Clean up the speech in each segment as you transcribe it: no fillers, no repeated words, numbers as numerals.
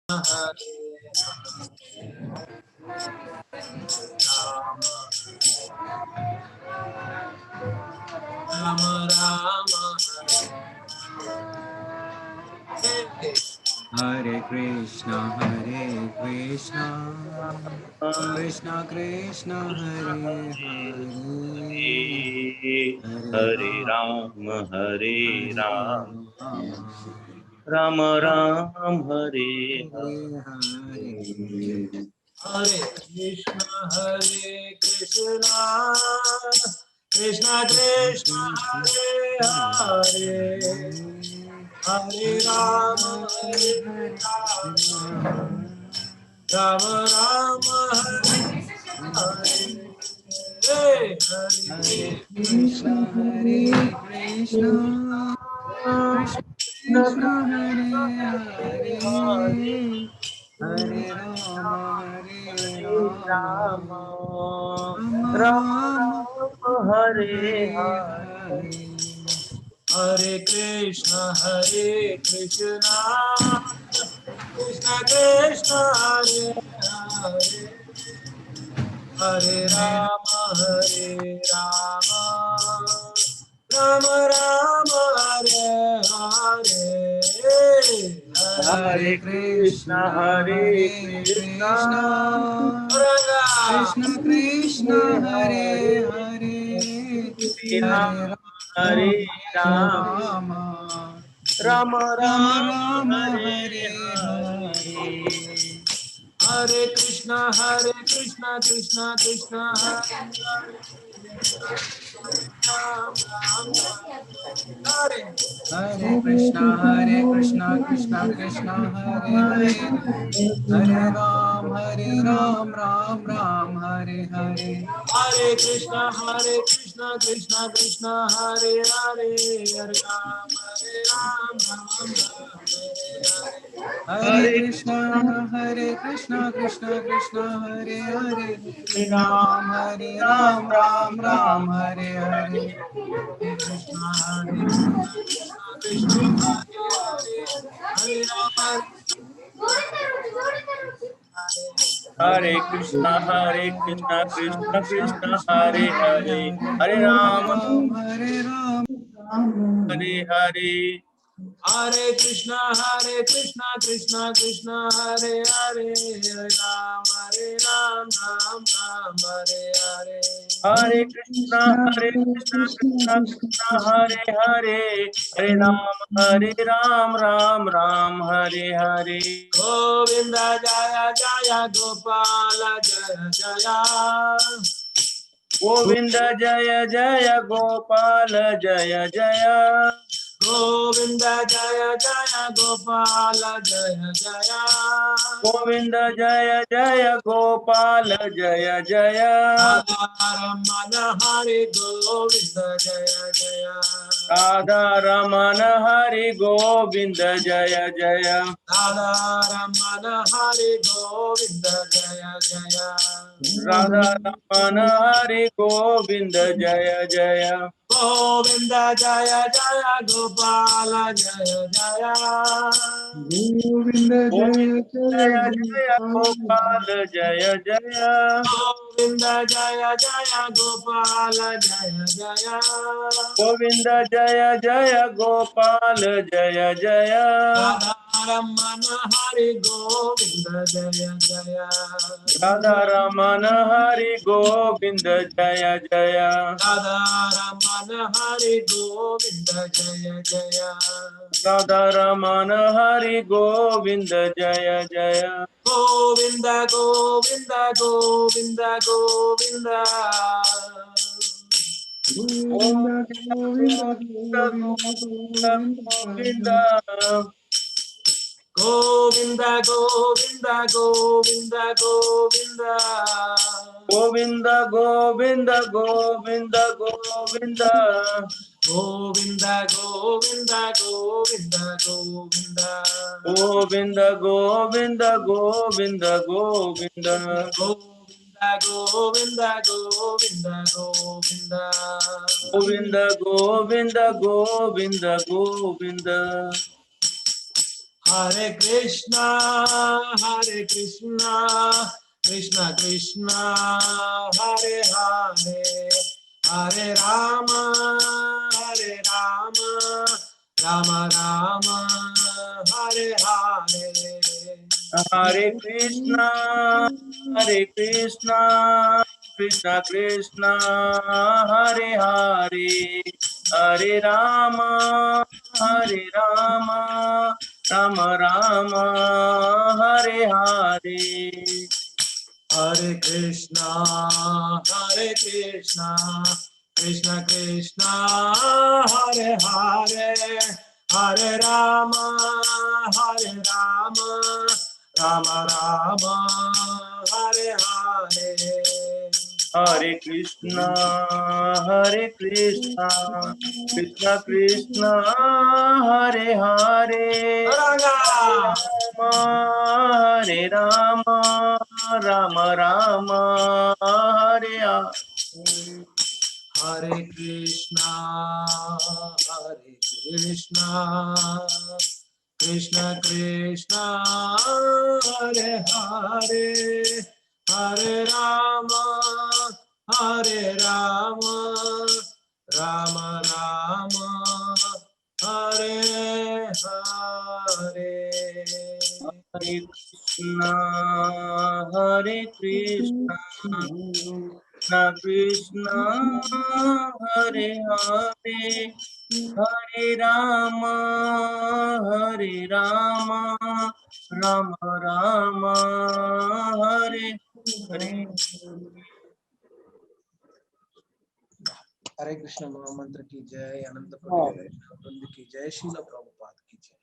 Hare Rama Rama Hare Krishna Krishna Krishna Hare Hare Hare Ram, Hare Ram, Ram Ram, Hare Hare Hare. Hare Krishna Krishna Krishna Hare Hare Hare Rama Rama Rama Hare Hare Hare Krishna Krishna Krishna Hare Hare Hare Rama Rama, Rama Rama Rama Rama, Hare Hare Hare. Hare Hare Krishna Krishna Krishna Hare Hare Hare Rama Rama Rama Hare Hare Hare Hare Krishna Krishna, Krishna Krishna Krishna Hare Hare Hare Hare Ram, Rama Hare Ram, Rama Rama Rama Rama, Rama Hare Hare Hare Hare. Hare Krishna Krishna Krishna Hare Ram Ram Hare Hare Krishna Krishna Krishna Hare Hare Hare Ram Ram Ram Hare Hare Hare Krishna Krishna Krishna Hare Hare Hare Ram Ram Ram Hare Hare Hare Hare Krishna Krishna Krishna Hare Hare Ram Ram Ram Hare Hare Hare Krishna Krishna Hare Hare Hare Ram Hare Krishna, Krishna Krishna, Hare Hare, Hare Rama, Hare Ram Hare Hare. Hare Krishna Krishna Krishna Hare Hare Hare Ram Ram Hare Hare Hare Krishna, Krishna Krishna, Hare Hare, Hare Ram, Ram Ram, Hare Hare. Govinda Jaya Jaya Gopala Jaya Jaya Govinda Jaya Jaya Gopal Jaya Jaya. Govinda Jaya Jaya Gopala Jaya Jaya Govinda Jaya Jaya Gopal Jaya Jaya. Radharamana Hari Govinda Jaya Jaya Radha Ramana Hari Govinda Jaya Jaya. Radharamana Hari Govinda Jaya Jaya Radha Ramana Hari Govinda Jaya Jaya. Govinda Jaya Jaya Gopala Jaya Jaya Govinda Jaya Jaya Jaya Jaya Gopal Gopal Jaya Jaya. Govinda Jaya Jaya Gopala Jaya Jaya Govinda Jaya Jaya Gopal Jaya Jaya. Radharamana Hari Govinda Jaya Jaya Radha Ramana Hari Govinda Jaya Jaya. Radharamana Hari Govinda Jaya Jaya Radha Ramana Hari Govinda Jaya Jaya. Govinda Govinda Govinda Govinda Govinda Govinda Govinda Govinda Govinda Govinda Govinda Govinda Govinda Govinda Govinda Govinda. Govinda Govinda Govinda Govinda Govinda Govinda Govinda Govinda. Govinda Govinda Govinda Govinda Govinda Govinda Govinda Govinda. Hare Krishna, Krishna Krishna, Hare Hare, Hare Rama, Rama Rama, Hare Hare. Hare Krishna, Krishna Krishna, Hare Hare, Hare Rama, Rama Rama, Hare Hare. Hare Krishna, Krishna Krishna, Hare Hare, Hare Rama, Rama Rama, Hare Hare. Hare Krishna, Krishna Krishna, Hare Hare, Hare Rama, Rama Rama, Hare Hare. Hare Krishna, Krishna Krishna, Hare Hare, Hare Rama, Rama Rama, Hare Hare. Hare Krishna, Krishna Krishna, Hare Hare, Hare Rama, Rama Rama, Hare Hare. हरे कृष्ण महामंत्र की जय, अनंत कोटि वैष्णव की जय, श्रील प्रभुपाद की जय।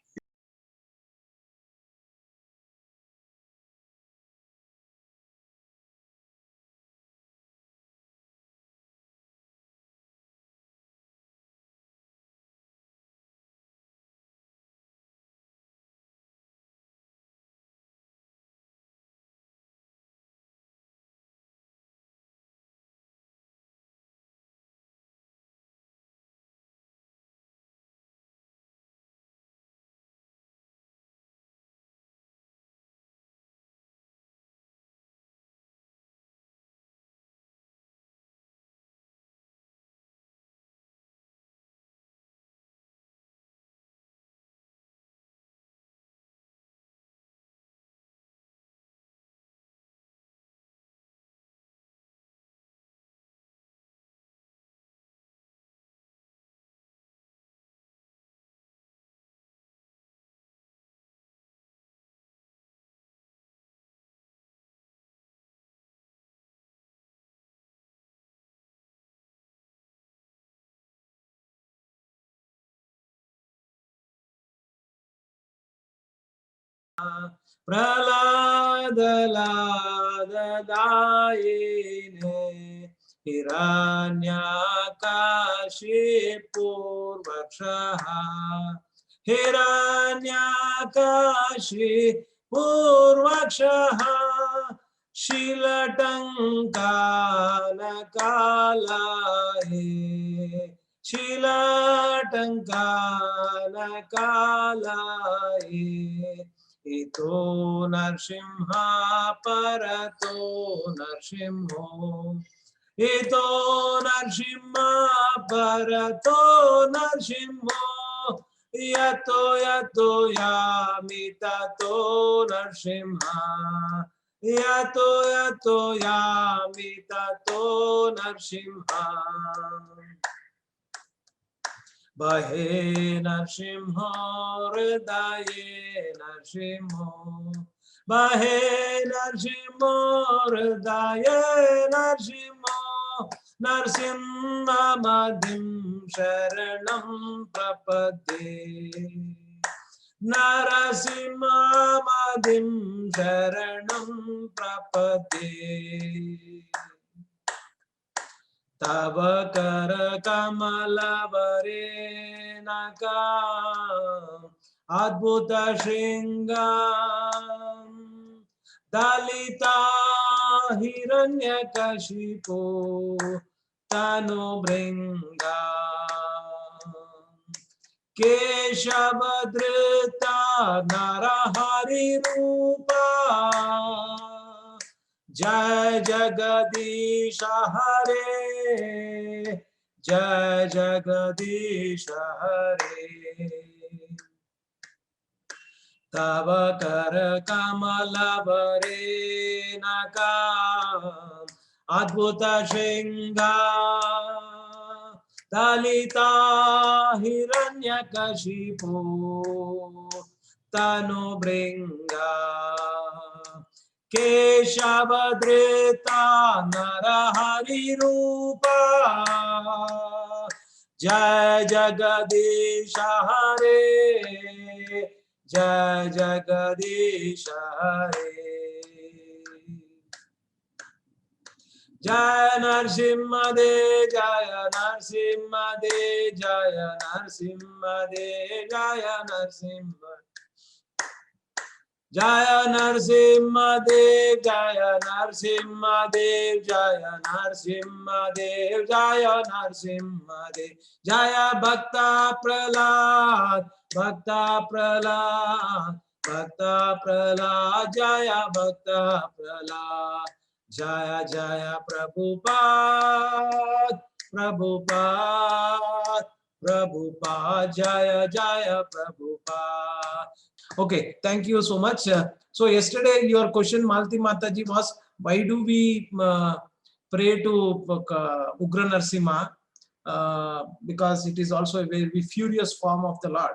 प्रहलाद लाददायिने हिरण्यकाशिपूर्वक्षः हिरण्यकाशिपूर्वक्षः शीलटङ्कालकालाये शीलटङ्कालकालाये इतो नरसिंह परतो नरसिंहो इतो नरसिंह परतो नरसिंहो यतो यतो यामि ततो नरसिंह यतो यतो यामि ततो नरसिंह बहे नरसिंहो हृदये नरसिंहो बहे नरसिंहो हृदये नरसिंहो नरसिंहमदिं शरणं प्रपद्ये नरसिंहमदिं शरणं प्रपद्ये तव कर कमल वरेणका अद्भुत श्रृंगार Dalita हिरण्यकशिपो तनुभृंगा केशवधृता Narahari Rupa. Jai Jagadisha Hare, Jai Jagadisha Hare. Tava Kara Kamala Varenaka Adbhuta Shringa Dalita Hiranyakashipu Tanu Bringa Keshavadrita Narahari Rupa. Jai Jagadisha Hare, Jai Jagadisha Hare. Jaya Narsimha De, Jaya Narsimha De, Jaya Narsimha De, Jaya Narsimha. Jaya Narsimha Dev, Jaya Narsimha Dev, Jaya Narsimha Dev, Jaya Narsimha Dev, Jaya Bhakta Prahlad, Bhakta Prahlad, Bhakta Prahlad, Jaya Bhakta Prahlad, Jaya Jaya Prabhupada, Prabhupada, Prabhupada, Jaya Jaya Prabhupada. Okay, thank you so much. So yesterday your question, Malti Mataji, was why do we pray to Ugra Narsimha? Because it is also a very furious form of the Lord.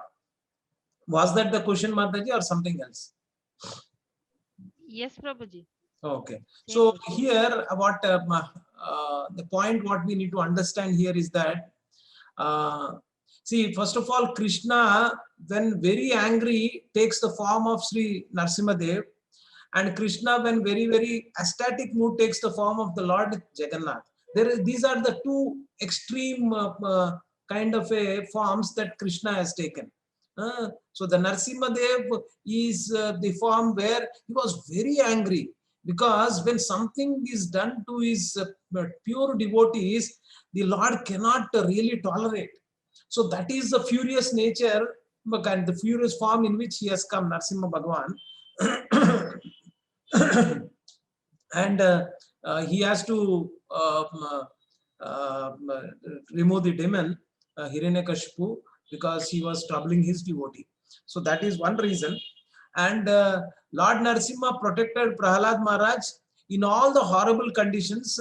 Was that the question, Mataji, or something else? Yes, Prabhuji. Okay. Same So question. here, what the point what we need to understand here is that see, first of all, Krishna, when very angry, takes the form of Sri Narsimhadev, and Krishna, when very, very ecstatic mood, takes the form of the Lord Jagannath. These are the two extreme kind of forms that Krishna has taken. So the Narsimhadev is the form where he was very angry, because when something is done to his pure devotees, the Lord cannot really tolerate. So that is the furious nature and the furious form in which he has come, Narsimha Bhagavan. And he has to remove the demon, Hiranyakashipu, because he was troubling his devotee. So that is one reason. And Lord Narsimha protected Prahlad Maharaj in all the horrible conditions.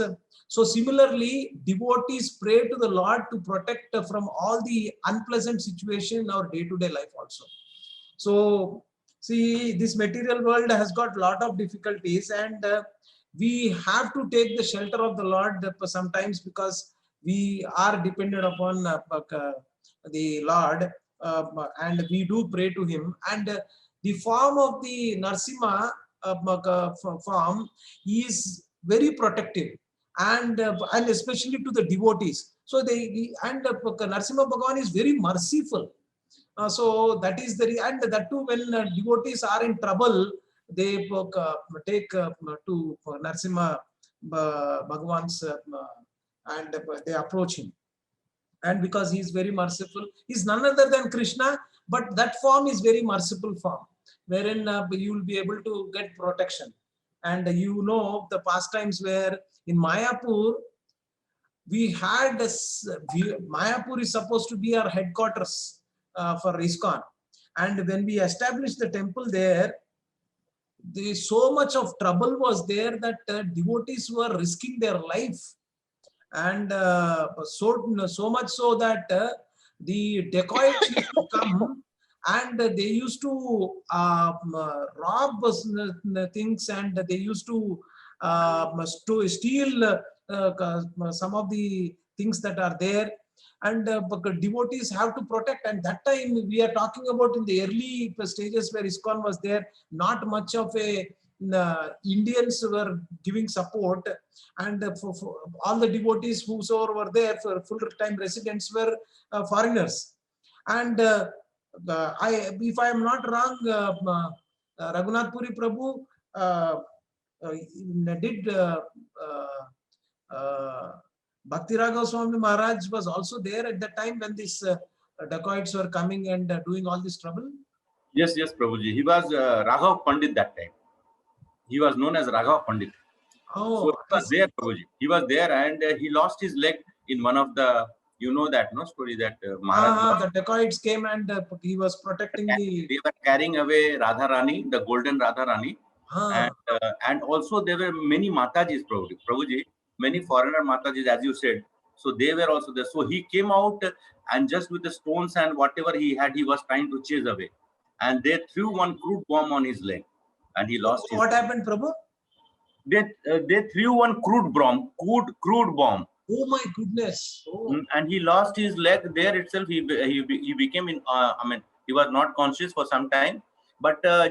So similarly, devotees pray to the Lord to protect from all the unpleasant situation in our day-to-day life also. So see, this material world has got a lot of difficulties, and we have to take the shelter of the Lord sometimes, because we are dependent upon the Lord, and we do pray to him. And the form of the Narsimha form is very protective, and especially to the devotees. So Narsimha Bhagavan is very merciful. So that is the, and that too, when devotees are in trouble, they take to Narsimha Bhagavan's and they approach him. And because he is very merciful, he is none other than Krishna, but that form is very merciful form, wherein you will be able to get protection. And you know the pastimes where in Mayapur, we had this, Mayapur is supposed to be our headquarters for ISKCON. And when we established the temple there, so much of trouble was there that devotees were risking their life. And so much so that the dacoits used to come, and they used to rob things, and they used to steal some of the things that are there. And devotees have to protect. And that time we are talking about in the early stages where ISKCON was there, not much of a Indians were giving support, and for all the devotees whosoever were there, for full-time residents, were foreigners. And if I am not wrong, Raghunath Puri Prabhu did Bhakti Raghav Swami Maharaj was also there at the time when these dacoits were coming and doing all this trouble. Yes, yes, Prabhuji. He was Raghav Pandit that time. He was known as Raghav Pandit. So Oh, he I was see. there, Prabhuji. He was there, and he lost his leg in one of the, you know that no story that Maharaj lost. The dacoits came and he was protecting the. They were carrying away Radha Rani, the golden Radha Rani, Ah, and also there were many Matajis, Prabhuji, many foreigner Matajis, as you said. So they were also there. So he came out and just with the stones and whatever he had, he was trying to chase away. And they threw one crude bomb on his leg, and he lost his what leg. happened, Prabhu? They threw one crude bomb, Oh my goodness. Oh. and he lost his leg there itself. He became in. I mean, he was not conscious for some time, but I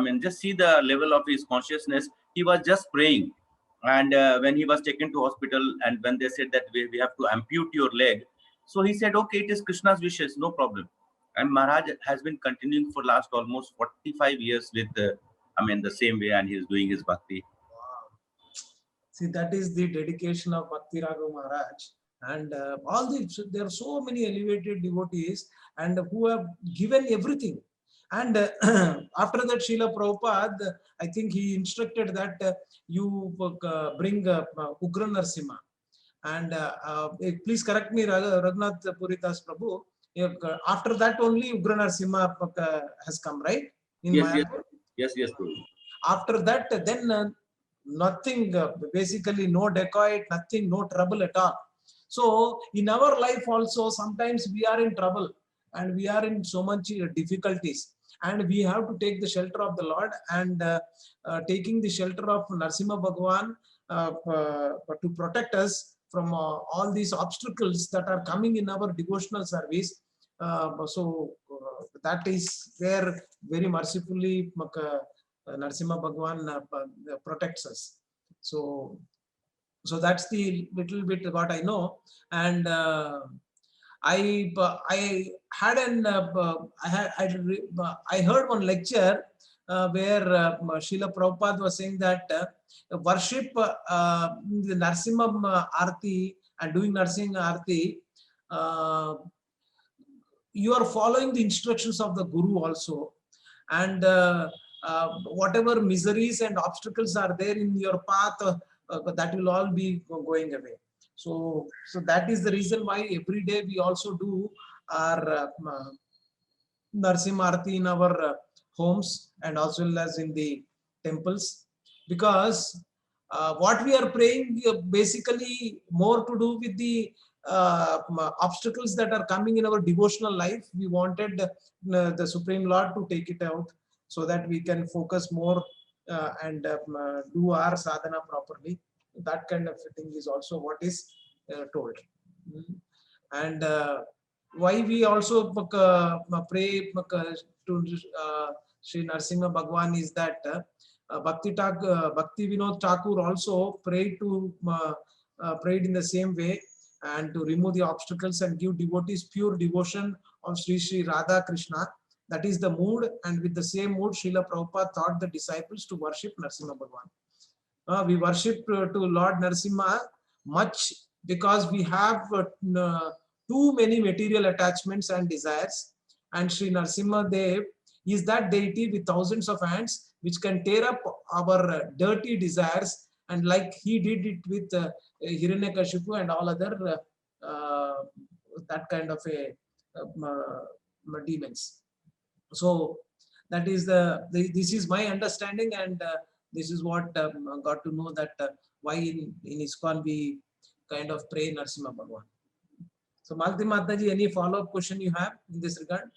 mean, just see the level of his consciousness. He was just praying, and when he was taken to hospital, and when they said that we have to ampute your leg, so he said, okay, it is Krishna's wishes, no problem. And Maharaj has been continuing for last almost 45 years with I mean, the same way, and he is doing his bhakti. See, that is the dedication of Bhakti Raghav Maharaj. And there are so many elevated devotees and who have given everything. And after that, Srila Prabhupada, I think he instructed that you bring Ugra Narsimha. And please correct me, Raghunath Puridas Prabhu. After that, only Ugra Narsimha has come, right? In Yes, Mayapur? yes, Prabhu. After that, then nothing, basically no dacoit, nothing, no trouble at all. So in our life also, sometimes we are in trouble and we are in so much difficulties, and we have to take the shelter of the Lord, and taking the shelter of Narsimha Bhagwan to protect us from all these obstacles that are coming in our devotional service. That is where very mercifully Narsimha Bhagwan protects us. So that's the little bit what I know. And I had I heard one lecture where Srila Prabhupada was saying that worship the Narsimha Arti and doing Narsimha Arti, you are following the instructions of the Guru also, and whatever miseries and obstacles are there in your path, that will all be going away. So that is the reason why every day we also do our Narsimha Arati in our homes and as well as in the temples, because what we are praying basically more to do with the obstacles that are coming in our devotional life. We wanted the Supreme Lord to take it out so that we can focus more and do our sadhana properly. That kind of thing is also what is told. And why we also pray to Sri Narsimha Bhagwan is that Bhakti Vinod Thakur also prayed in the same way, and to remove the obstacles and give devotees pure devotion of Sri Radha Krishna. That is the mood, and with the same mood, Srila Prabhupada taught the disciples to worship Narsimha Bhagwan. We worship to Lord Narsimha much because we have too many material attachments and desires, and Sri Narsimha Dev is that deity with thousands of hands which can tear up our dirty desires, and like he did it with Hiranyakashipu and all other that kind of a demons. So that is this is my understanding, and this is what got to know that why in ISKCON we kind of pray Narsimha Bhagwan. So Malti Mataji, any follow-up question you have in this regard?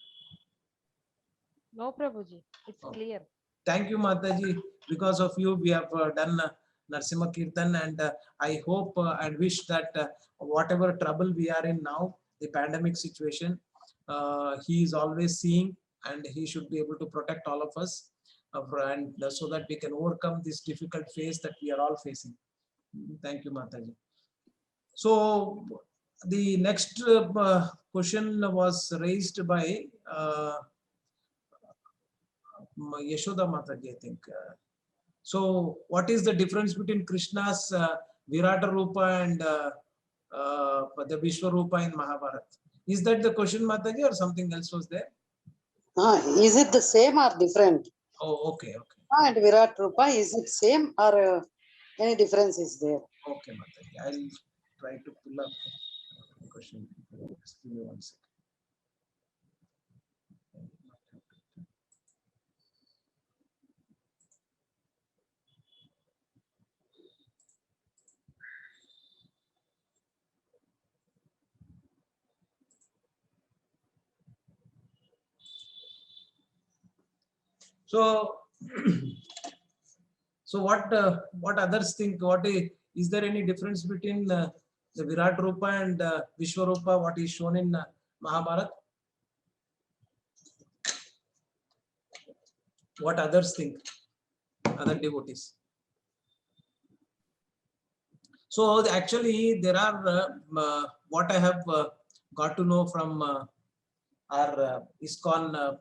No, Prabhuji, it's clear. Thank you, Mataji. Because of you, we have done Narsimha Kirtan, and I hope and wish that whatever trouble we are in now, the pandemic situation, he is always seeing, and he should be able to protect all of us, and so that we can overcome this difficult phase that we are all facing. Thank you, Mataji. So the next question was raised by Yashoda Mataji, I think. So what is the difference between Krishna's Virata Rupa and the Vishwarupa in Mahabharata? Is that the question, Mataji, or something else was there? Is it the same or different? Oh, okay, okay, And Virat Rupa, is it same or any difference is there? okay, Mataji. I'll try to pull up the question. Just give me 1 second. So, so what others think? Is there any difference between the Virat Rupa and Vishwarupa? What is shown in Mahabharata? What others think? Other devotees. So actually, there are what I have got to know from our ISKCON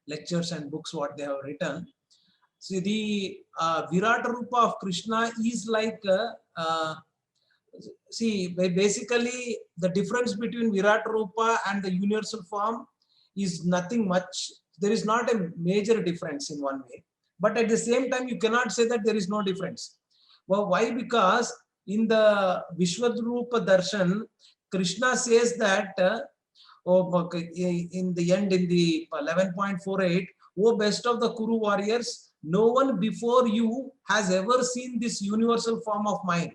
lectures and books, what they have written. See, the Virat Rupa of Krishna is like, basically the difference between Virat Rupa and the universal form is nothing much. There is not a major difference in one way. But at the same time, you cannot say that there is no difference. Well, why? Because in the Vishwarupa Darshan, Krishna says that, in the end, in the 11.48, oh best of the Kuru warriors, no one before you has ever seen this universal form of mine.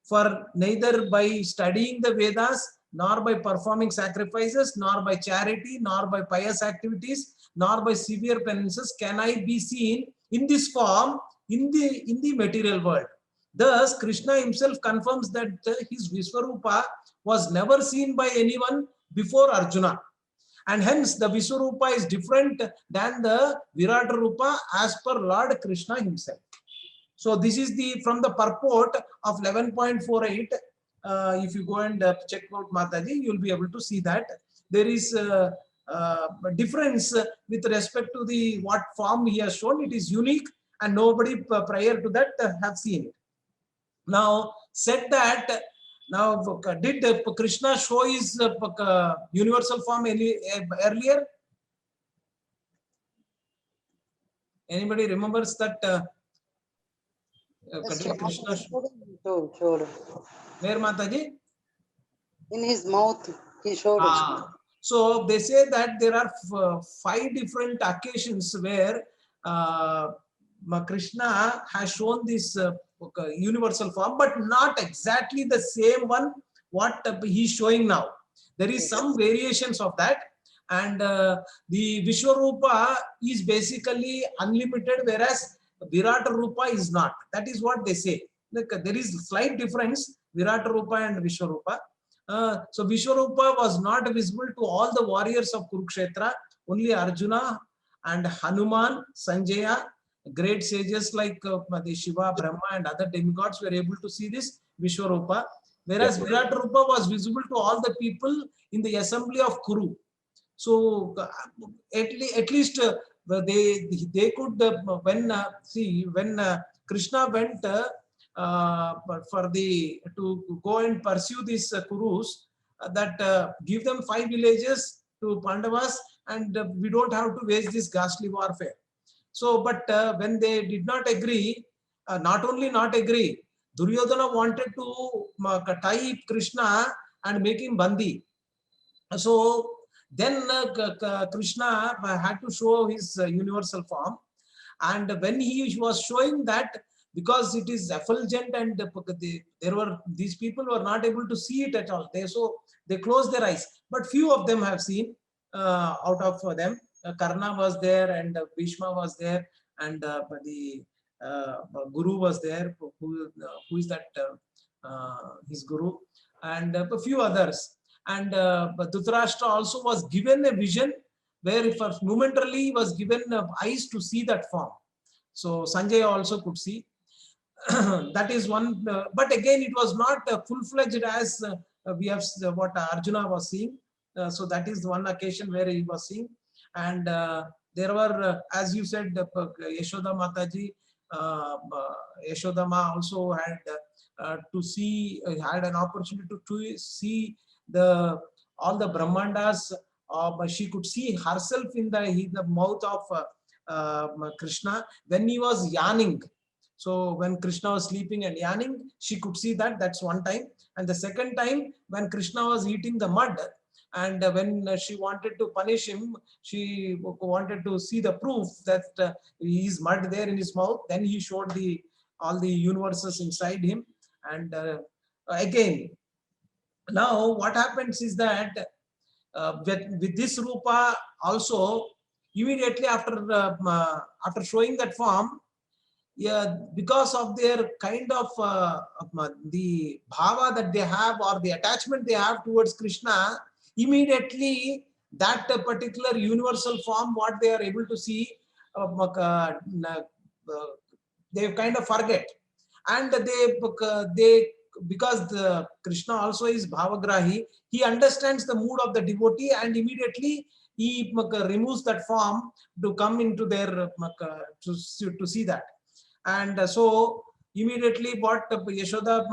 For neither by studying the Vedas, nor by performing sacrifices, nor by charity, nor by pious activities, nor by severe penances can I be seen in this form in the material world. Thus, Krishna himself confirms that his Vishwarupa was never seen by anyone before Arjuna. And hence the Vishwarupa is different than the Virat Rupa as per Lord Krishna himself. So this is from the purport of 11.48. If you go and check out Mataji, you'll be able to see that there is a difference with respect to what form he has shown. It is unique and nobody prior to that have seen it. Now, said that, now did Krishna show his universal form earlier? Anybody remembers that? Did Krishna showed. Where, Mataji? In his mouth, he showed. So they say that there are 5 different occasions where Krishna has shown this universal form, but not exactly the same one what he's showing now. There is some variations of that, and the Vishwarupa is basically unlimited, whereas Virat Rupa is not. That is what they say. Like, there is slight difference, Virat Rupa and Vishwarupa. So Vishwarupa was not visible to all the warriors of Kurukshetra. Only Arjuna and Hanuman, Sanjaya, great sages like the Shiva, Brahma and other demigods were able to see this Vishwarupa. Whereas Virat Rupa was visible to all the people in the assembly of Kuru. So at least they could, when Krishna went to go and pursue these Kurus, that give them 5 villages to Pandavas, and we don't have to wage this ghastly warfare. So, but when they did not agree, not only not agree, Duryodhana wanted to tie Krishna and make him bandi. So then Krishna had to show his universal form, and when he was showing that, because it is effulgent and these people were not able to see it at all, they closed their eyes, but few of them have seen. Out of them, Karna was there, and Bhishma was there, and the Guru was there, who is that his Guru, and a few others. And Dhritarashtra also was given a vision where if momentarily he was given eyes to see that form. So Sanjay also could see. That is one, but again it was not full-fledged as we have what Arjuna was seeing. So that is one occasion where he was seeing. And there were, as you said, Yashoda Mataji, Yashoda Ma also had had an opportunity to see all the Brahmandas she could see herself in the mouth of Krishna when he was yarning. So when Krishna was sleeping and yarning, she could see that. That's one time. And the second time, when Krishna was eating the mud, and when she wanted to punish him, she wanted to see the proof that he is mud there in his mouth. Then he showed all the universes inside him. And again, now what happens is that with this Rupa also, immediately after showing that form, yeah, because of their kind of the bhava that they have, or the attachment they have towards Krishna, immediately that particular universal form, what they are able to see, they kind of forget. And they because the Krishna also is bhavagrahi, he understands the mood of the devotee, and immediately he removes that form to come into their to see that. And so immediately what Yashoda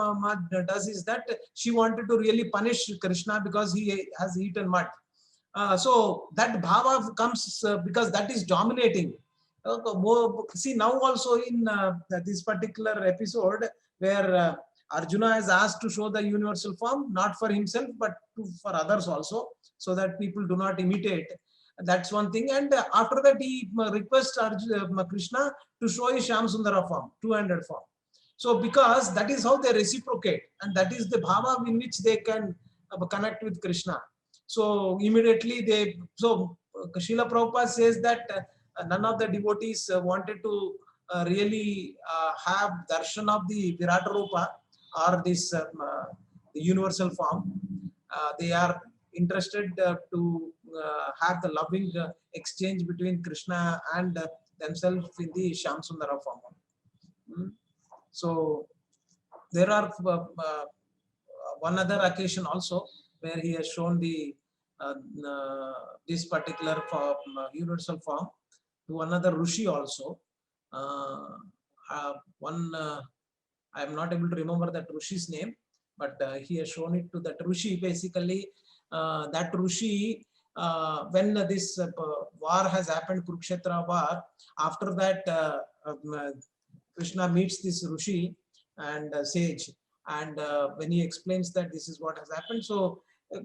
does is that she wanted to really punish Krishna because he has eaten mud. So that bhava comes because that is dominating. See, now also in this particular episode where Arjuna is asked to show the universal form, not for himself, but for others also, so that people do not imitate. That's one thing. And after that, he requests Krishna to show his Shyam Sundara form, two-handed form. So because that is how they reciprocate, and that is the bhava in which they can connect with Krishna. So immediately Srila Prabhupada says that none of the devotees wanted to really have darshan of the Virat Rupa, or this the universal form. They are interested to have the loving exchange between Krishna and themselves in the Shyam Sundara form. So there are one other occasion also where he has shown this particular form, universal form, to another Rishi also. I am not able to remember that Rishi's name, but he has shown it to that Rishi. Basically, that Rishi, when this war has happened, Kurukshetra war, after that Krishna meets this Rishi and sage, and when he explains that this is what has happened, so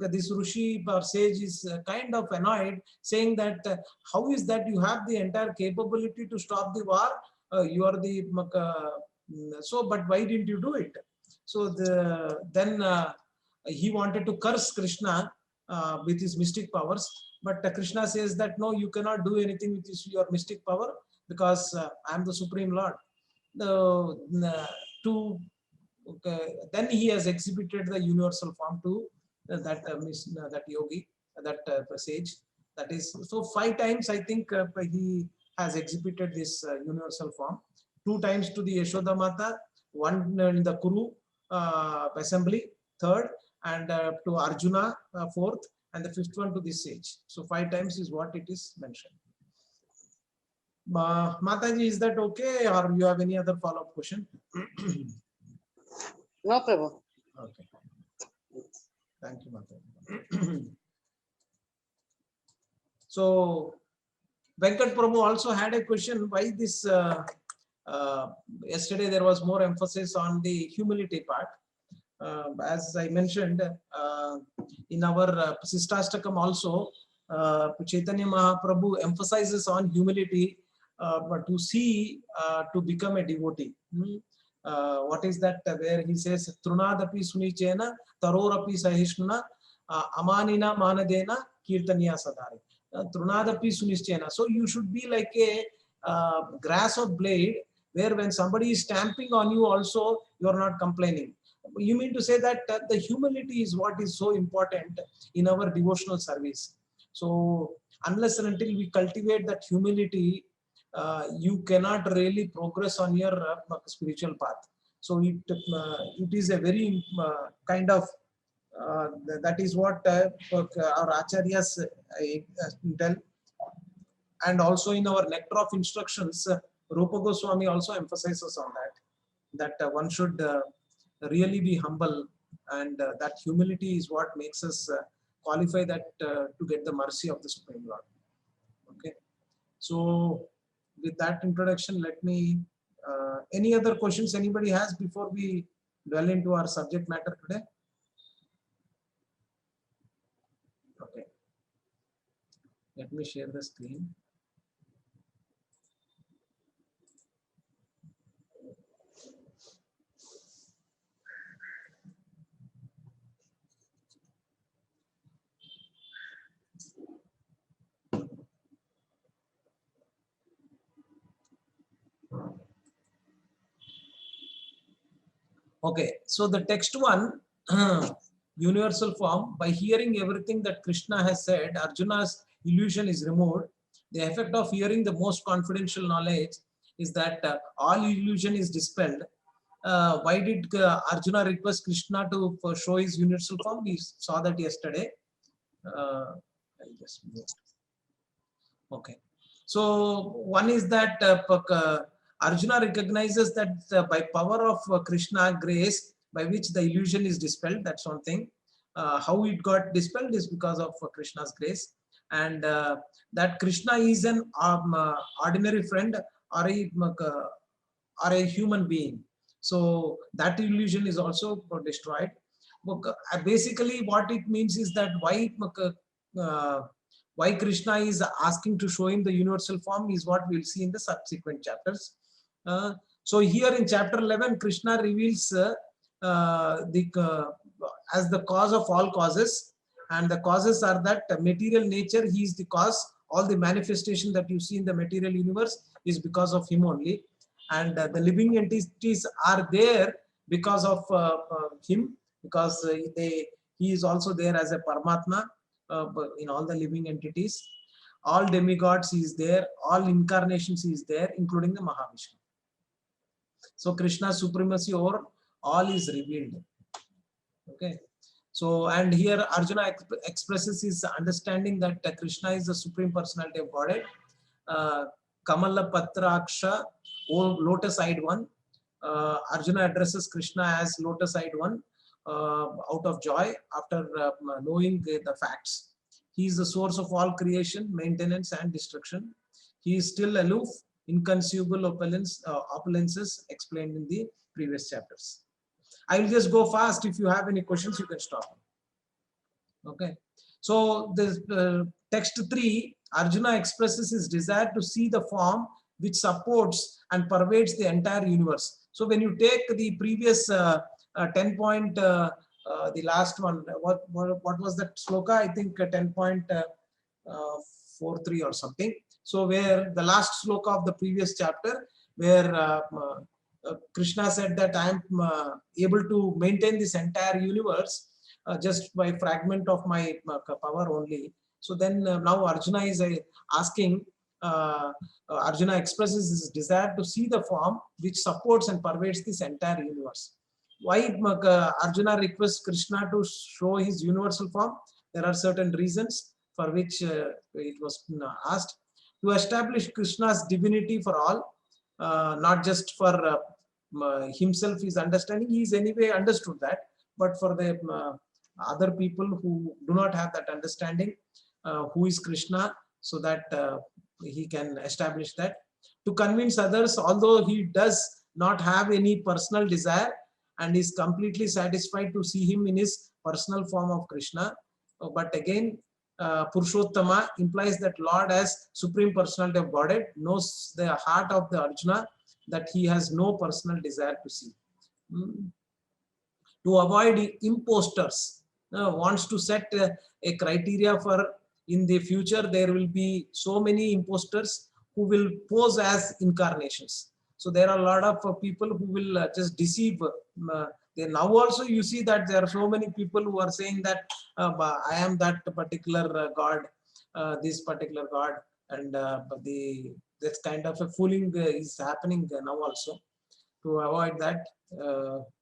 this Rishi or sage is kind of annoyed, saying that how is that you have the entire capability to stop the war, you are the but why didn't you do it? So then he wanted to curse Krishna with his mystic powers, but Krishna says that no, you cannot do anything with your mystic power, because I am the Supreme Lord. Then he has exhibited the universal form to that yogi, that sage. That is, so 5 times I think he has exhibited this universal form. 2 times to the Yashoda Mata, 1 in the Kuru assembly, 3rd, and to Arjuna, 4th, and the 5th one to this sage. So 5 times is what it is mentioned. Mataji, is that okay, or you have any other follow-up question? No, Prabhu. Okay. Thank you, Mataji. So Venkat Prabhu also had a question, why this yesterday there was more emphasis on the humility part. As I mentioned, in our Sistastakam also, Chaitanya Mahaprabhu emphasizes on humility to see, to become a devotee. What is that? Where he says, Trunadapi Sunichena, Tarorapi Sahishnuna, Amanina Manadena, Kirtanya Sadari. Trunadapi Sunichena. So you should be like a grass or blade, where when somebody is stamping on you also, you are not complaining. You mean to say that the humility is what is so important in our devotional service. So unless and until we cultivate that humility, you cannot really progress on your spiritual path. So it is a very kind of that is what our acharyas tell. And also in our Nectar of Instructions, Rupa Goswami also emphasizes on that one should really be humble, and that humility is what makes us qualify that to get the mercy of the Supreme Lord. Okay. So with that introduction, let me, any other questions anybody has before we dwell into our subject matter today? Okay. Let me share the screen. Okay, so the text one, universal form, by hearing everything that Krishna has said, Arjuna's illusion is removed. The effect of hearing the most confidential knowledge is that all illusion is dispelled. Why did Arjuna request Krishna to show his universal form? We saw that yesterday. I'll just move. Okay. So one is that Arjuna recognizes that by power of Krishna grace, by which the illusion is dispelled, that's one thing. How it got dispelled is because of Krishna's grace, and that Krishna is an ordinary friend or a human being. So that illusion is also destroyed. Basically, what it means is that why Krishna is asking to show him the universal form is what we'll see in the subsequent chapters. So here in chapter 11, Krishna reveals as the cause of all causes, and the causes are that material nature, he is the cause. All the manifestation that you see in the material universe is because of him only, and the living entities are there because of him, because he is also there as a Paramatma in all the living entities. All demigods he is there, all incarnations he is there, including the Mahavishnu. So Krishna's supremacy over all is revealed. Okay. So, and here Arjuna expresses his understanding that Krishna is the Supreme Personality of Godhead. Kamala Patraksha, lotus-eyed one. Arjuna addresses Krishna as lotus-eyed one out of joy after knowing the facts. He is the source of all creation, maintenance, and destruction. He is still aloof, inconceivable opulences explained in the previous chapters. I will just go fast. If you have any questions, you can stop. Okay. So the text 3, Arjuna expresses his desire to see the form which supports and pervades the entire universe. So when you take the previous 10 point, the last one, what was that sloka? I think 10.43 or something. So where the last sloka of the previous chapter, where Krishna said that I am able to maintain this entire universe just by fragment of my power only. So then now Arjuna is asking, Arjuna expresses his desire to see the form which supports and pervades this entire universe. Why Arjuna requests Krishna to show his universal form? There are certain reasons for which it was asked. To establish Krishna's divinity for all, not just for himself, his understanding. He is anyway understood that, but for the other people who do not have that understanding, who is Krishna, so that he can establish that. To convince others, although he does not have any personal desire and is completely satisfied to see him in his personal form of Krishna, but again, Purushottama implies that Lord as Supreme Personality of Godhead knows the heart of the Arjuna, that he has no personal desire to see. To avoid imposters, wants to set a criteria for in the future there will be so many imposters who will pose as incarnations. So there are a lot of people who will just deceive. Now also you see that there are so many people who are saying that I am that particular God, this particular God, and this kind of a fooling is happening now also. To avoid that,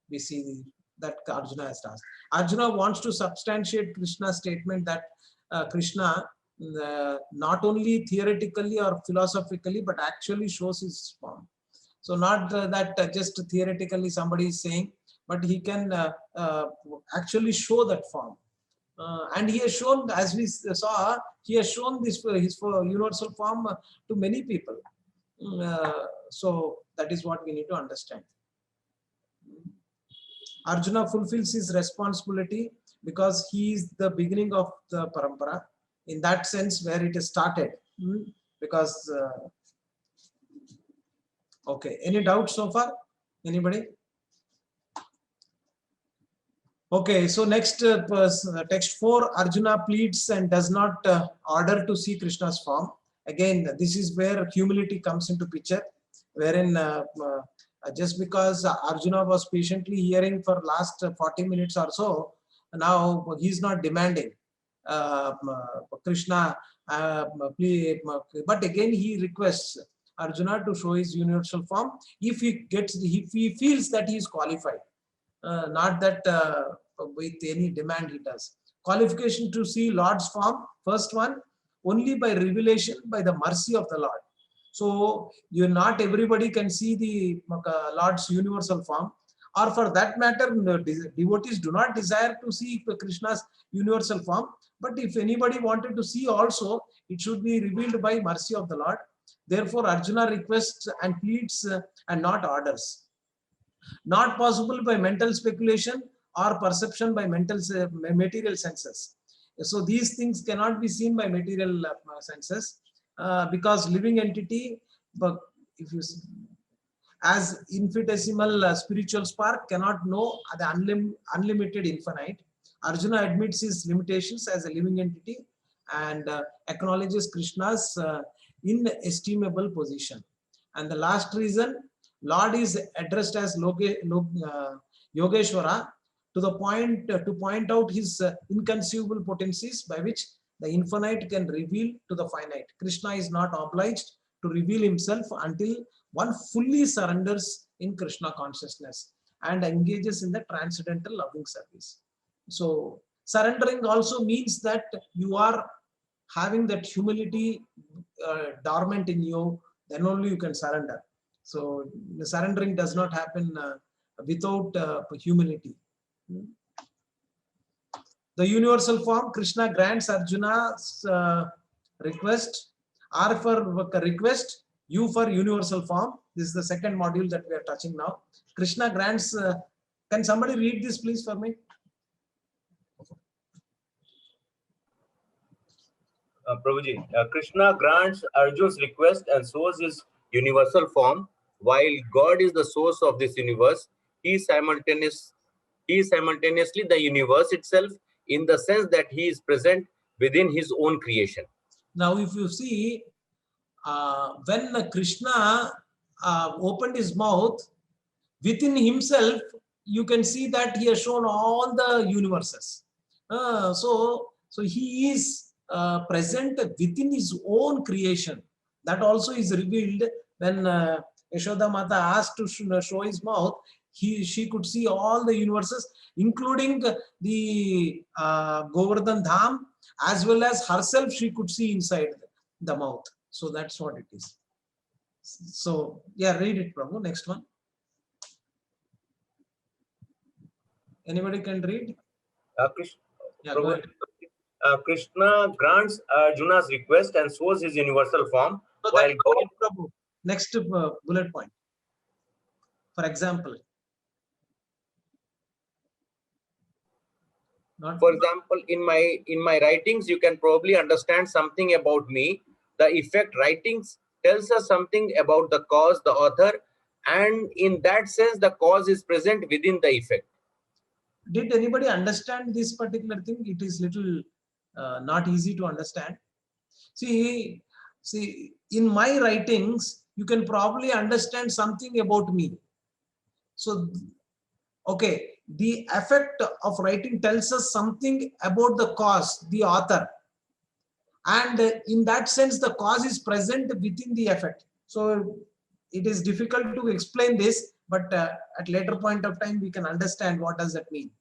we see that Arjuna has asked. Arjuna wants to substantiate Krishna's statement that Krishna not only theoretically or philosophically, but actually shows his form. So not that just theoretically somebody is saying, but he can actually show that form. And he has shown, as we saw, he has shown this his universal form to many people. So that is what we need to understand. Arjuna fulfills his responsibility because he is the beginning of the parampara, in that sense where it is started. Because okay, any doubts so far? Anybody? Okay, so next text 4, Arjuna pleads and does not order to see Krishna's form. Again, this is where humility comes into picture, wherein just because Arjuna was patiently hearing for last 40 minutes or so, now he is not demanding Krishna, but again he requests Arjuna to show his universal form if he feels that he is qualified. Not that with any demand he does. Qualification to see Lord's form, first one, only by revelation, by the mercy of the Lord. So not everybody can see the Lord's universal form, or for that matter, devotees do not desire to see Krishna's universal form. But if anybody wanted to see also, it should be revealed by mercy of the Lord. Therefore, Arjuna requests and pleads and not orders. Not possible by mental speculation or perception by material senses. So these things cannot be seen by material senses because living entity, but if you see, as infinitesimal spiritual spark cannot know the unlimited infinite. Arjuna admits his limitations as a living entity and acknowledges Krishna's inestimable position. And the last reason, Lord is addressed as Yogeshwara to point out his inconceivable potencies by which the infinite can reveal to the finite. Krishna is not obliged to reveal himself until one fully surrenders in Krishna consciousness and engages in the transcendental loving service. So surrendering also means that you are having that humility dormant in you, then only you can surrender. So the surrendering does not happen without humility. The universal form, Krishna grants Arjuna's request. R for request, U for universal form. This is the second module that we are touching now. Krishna grants, can somebody read this please for me? Prabhuji, Krishna grants Arjuna's request and shows his universal form. While God is the source of this universe, he is simultaneously the universe itself, in the sense that he is present within his own creation. Now, if you see, when Krishna opened his mouth, within himself, you can see that he has shown all the universes. So he is present within his own creation. That also is revealed when Yashoda Mata asked to show his mouth. She could see all the universes, including the Govardhan Dham, as well as herself she could see inside the mouth. So that's what it is. So yeah, read it, Prabhu. Next one. Anybody can read? Yeah, go ahead. Krishna grants Arjuna's request and shows his universal form. So while that God, Prabhu. Next bullet point. For example. for example, in my writings, you can probably understand something about me. The effect writings tells us something about the cause, the author, and in that sense, the cause is present within the effect. Did anybody understand this particular thing? It is little not easy to understand. See, in my writings, you can probably understand something about me. So, okay, the effect of writing tells us something about the cause, the author. And in that sense, the cause is present within the effect. So it is difficult to explain this, but at later point of time, we can understand what does that mean.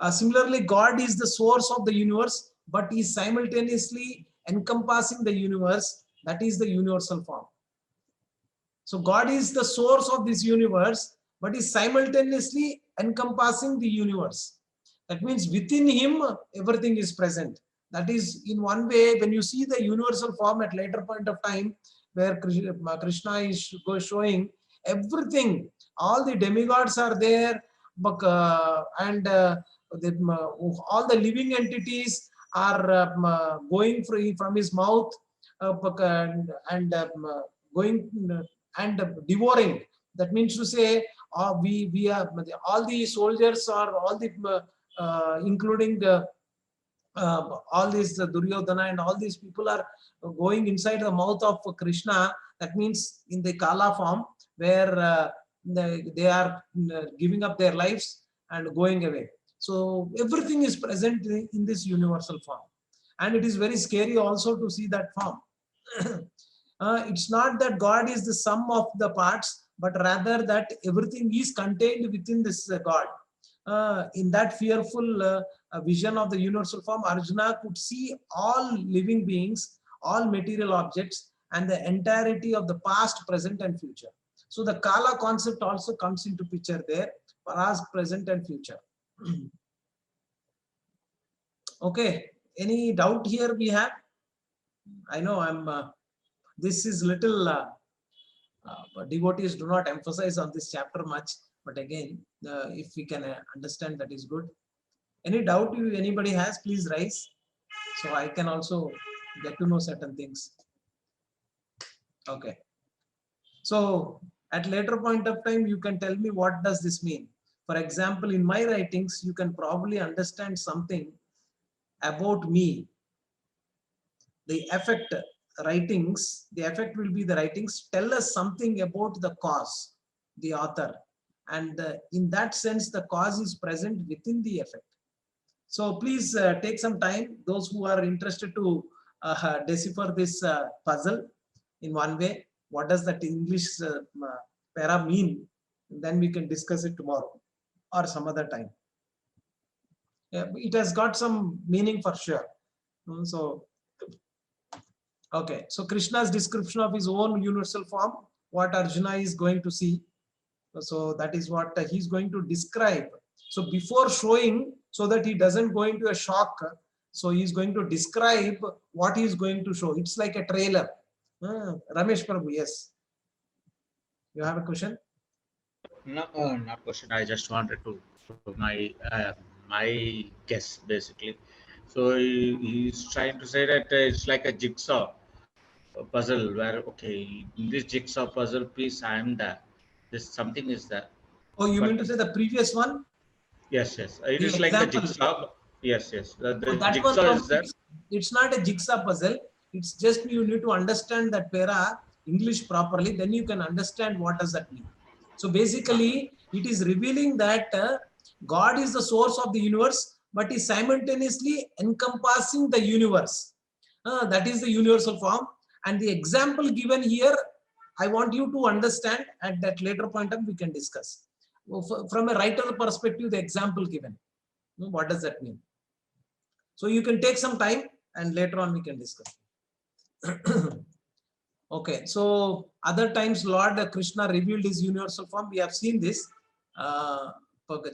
Similarly, God is the source of the universe, but is simultaneously encompassing the universe. That is the universal form. So God is the source of this universe, but is simultaneously encompassing the universe. That means within him, everything is present. That is in one way, when you see the universal form at later point of time, where Krishna is showing everything, all the demigods are there, and all the living entities are going free from his mouth, and going and devouring. That means to say, we are all the soldiers, or all the including the all these Duryodhana and all these people are going inside the mouth of Krishna. That means in the Kala form, where they are giving up their lives and going away. So everything is present in this universal form, and it is very scary also to see that form. It's not that God is the sum of the parts, but rather that everything is contained within this God. In that fearful vision of the universal form, Arjuna could see all living beings, all material objects, and the entirety of the past, present, and future. So the Kala concept also comes into picture there, past, present, and future. Okay, any doubt here we have? I know this is little, devotees do not emphasize on this chapter much, but again, if we can understand, that is good. Any doubt anybody has, please raise, so I can also get to know certain things. Okay. So at later point of time, you can tell me what does this mean. For example, in my writings, you can probably understand something about me. The effect writings, the effect will be the writings tell us something about the cause, the author. And in that sense, the cause is present within the effect. So please take some time, those who are interested to decipher this puzzle in one way. What does that English para mean? Then we can discuss it tomorrow or some other time. It has got some meaning for sure. So, okay. So Krishna's description of his own universal form, what Arjuna is going to see. So that is what he's going to describe. So before showing, so that he doesn't go into a shock, so he's going to describe what he's going to show. It's like a trailer. Ramesh Prabhu, yes. You have a question? No, not question. I just wanted to show my guess basically. So he's trying to say that it's like a jigsaw puzzle where, okay, in this jigsaw puzzle piece I am there. This something is there. Oh, you But- mean to say the previous one? Yes, yes. It The is like a example. jigsaw. Yes, yes. The That was jigsaw is there. it's not a jigsaw puzzle. It's just you need to understand that para English properly. Then you can understand what does that mean. So basically, it is revealing that God is the source of the universe, but is simultaneously encompassing the universe. That is the universal form. And the example given here, I want you to understand. At that later point of we can discuss. From a writer perspective, the example given. What does that mean? So you can take some time and later on we can discuss. Okay, so other times Lord Krishna revealed his universal form. We have seen this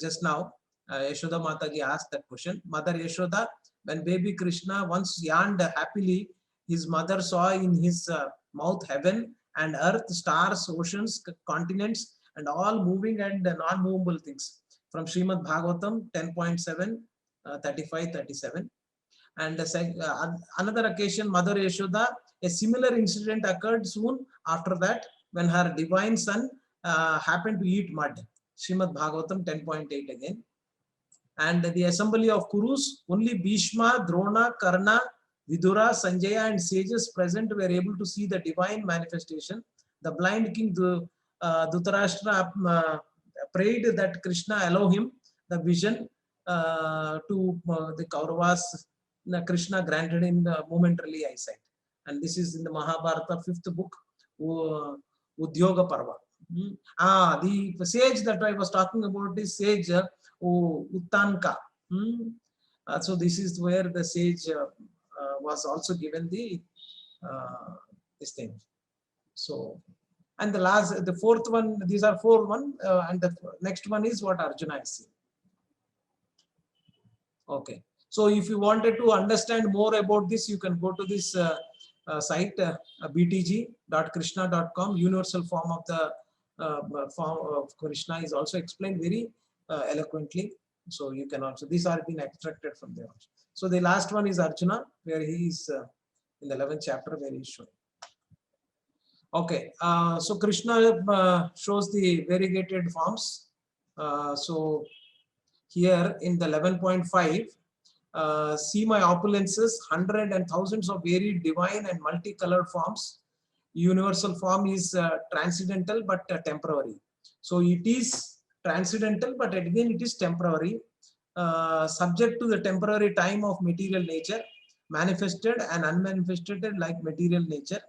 just now. Yashoda Mataji asked that question. Mother Yashoda, when baby Krishna once yawned happily, his mother saw in his mouth heaven and earth, stars, oceans, continents, and all moving and non-movable things. From Srimad Bhagavatam 10.7, 35-37. And another occasion, Mother Yashoda, a similar incident occurred soon after that when her divine son happened to eat mud. Srimad Bhagavatam 10.8 again. And the assembly of Kurus, only Bhishma, Drona, Karna, Vidura, Sanjaya, and sages present were able to see the divine manifestation. The blind king Dhritarashtra prayed that Krishna allow him the vision to the Kauravas. Krishna granted him momentarily eyesight. And this is in the Mahabharata 5th book, Udyoga Parva. The sage that I was talking about is sage Uttanka. So this is where the sage was also given the this thing. So, and the fourth one, these are 4 1, and the next one is what Arjuna is seeing. Okay. So if you wanted to understand more about this, you can go to this site btg.krishna.com. Universal form of the form of Krishna is also explained very eloquently. So you can also, these are been extracted from there. So the last one is Arjuna, where he is in the 11th chapter, where he is showing. Okay, so Krishna shows the variegated forms. So here in the 11.5, see my opulences, hundred and thousands of varied divine and multicolored forms. Universal form is transcendental but temporary. So it is transcendental, but again it is temporary, subject to the temporary time of material nature, manifested and unmanifested like material nature.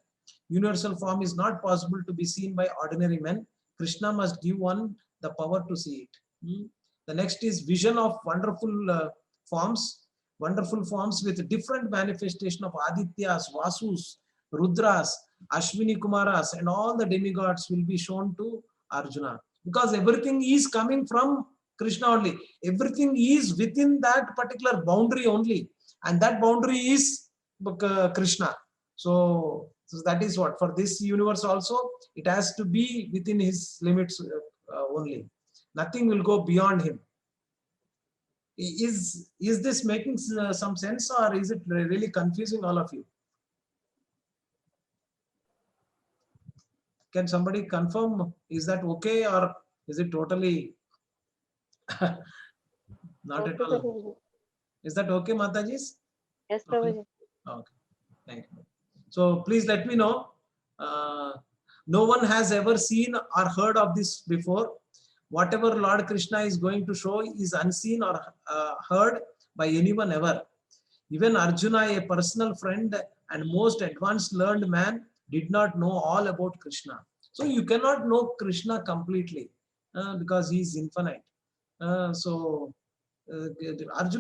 Universal form is not possible to be seen by ordinary men. Krishna must give one the power to see it. The next is vision of wonderful forms with different manifestation of Adityas, Vasus, Rudras, Ashwini Kumaras, and all the demigods will be shown to Arjuna. Because everything is coming from Krishna only. Everything is within that particular boundary only. And that boundary is Krishna. So that is what, for this universe also, it has to be within his limits only. Nothing will go beyond him. Is this making some sense, or is it really confusing all of you? Can somebody confirm, is that okay, or is it totally not Okay, at all? Prabhuji. Is that okay, Matajis? Yes, Okay. Prabhuji. Okay, thank you. So please let me know. No one has ever seen or heard of this before. Whatever Lord Krishna is going to show is unseen or heard by anyone ever. Even Arjuna, a personal friend and most advanced learned man, did not know all about Krishna. So you cannot know Krishna completely because he is infinite. Arjuna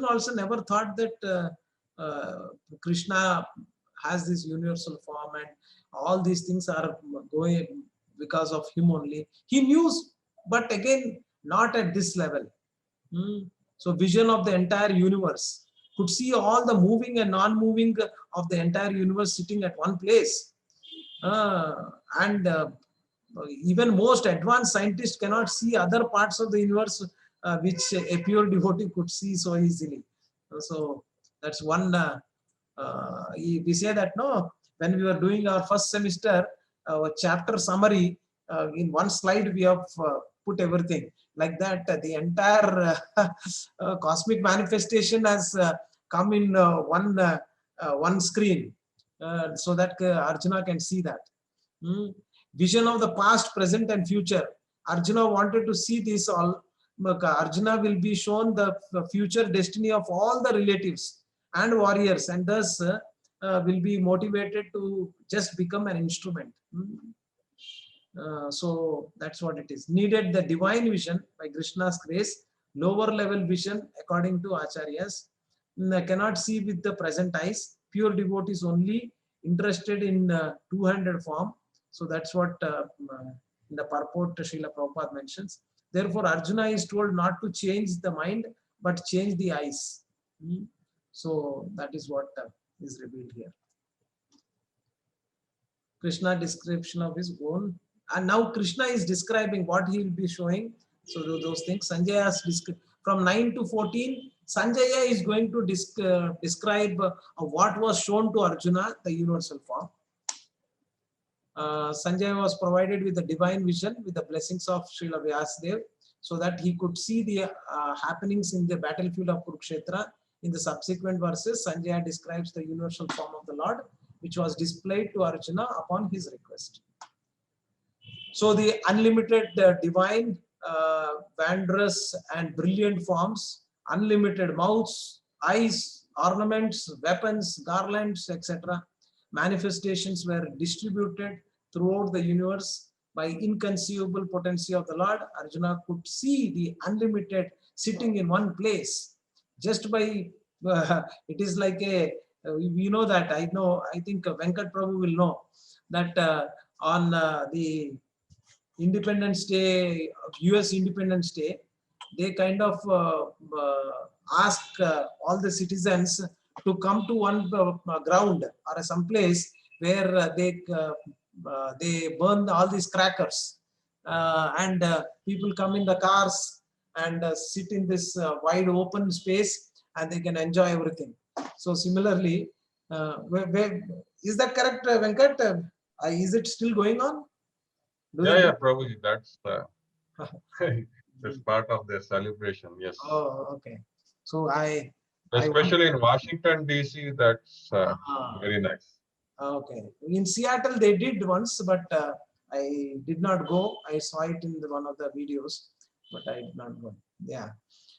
also never thought that Krishna has this universal form and all these things are going because of him only. He knew, but again, not at this level. So vision of the entire universe, could see all the moving and non-moving of the entire universe sitting at one place. Even most advanced scientists cannot see other parts of the universe which a pure devotee could see so easily. So that's one. We say that no, when we were doing our first semester chapter summary, in one slide we have put everything like that. The entire cosmic manifestation has come in one screen, so that Arjuna can see that. Vision of the past, present, and future. Arjuna wanted to see this all. Arjuna will be shown the future destiny of all the relatives and warriors, and thus will be motivated to just become an instrument. So that's what it is. Needed the divine vision by Krishna's grace, lower level vision according to Acharyas. Cannot see with the present eyes. Pure devotees only interested in two-handed form. So that's what in the purport Srila Prabhupada mentions. Therefore, Arjuna is told not to change the mind, but change the eyes. So that is what is revealed here. Krishna description of his own. And now Krishna is describing what he will be showing. So those things. Sanjaya's from 9 to 14, Sanjaya is going to describe what was shown to Arjuna, the universal form. Sanjaya was provided with the divine vision with the blessings of Srila Vyasadeva, so that he could see the happenings in the battlefield of Kurukshetra. In the subsequent verses, Sanjaya describes the universal form of the Lord, which was displayed to Arjuna upon his request. So the unlimited divine, wondrous and brilliant forms, unlimited mouths, eyes, ornaments, weapons, garlands, etc. manifestations were distributed throughout the universe by inconceivable potency of the Lord. Arjuna could see the unlimited sitting in one place just by, it is like a, you know that, I think Venkat Prabhu will know that on the Independence Day, US Independence Day, they kind of ask all the citizens to come to one ground or some place where they burn all these crackers, and people come in the cars and sit in this wide open space, and they can enjoy everything. So similarly, is that correct, Venkat? Is it still going on? Yeah, Prabhuji, that's that's part of their celebration. Yes. Oh, okay. So Especially in Washington DC, that's very nice. okay. In Seattle, they did once, but I did not go. I saw it in one of the videos, but I did not go. Yeah.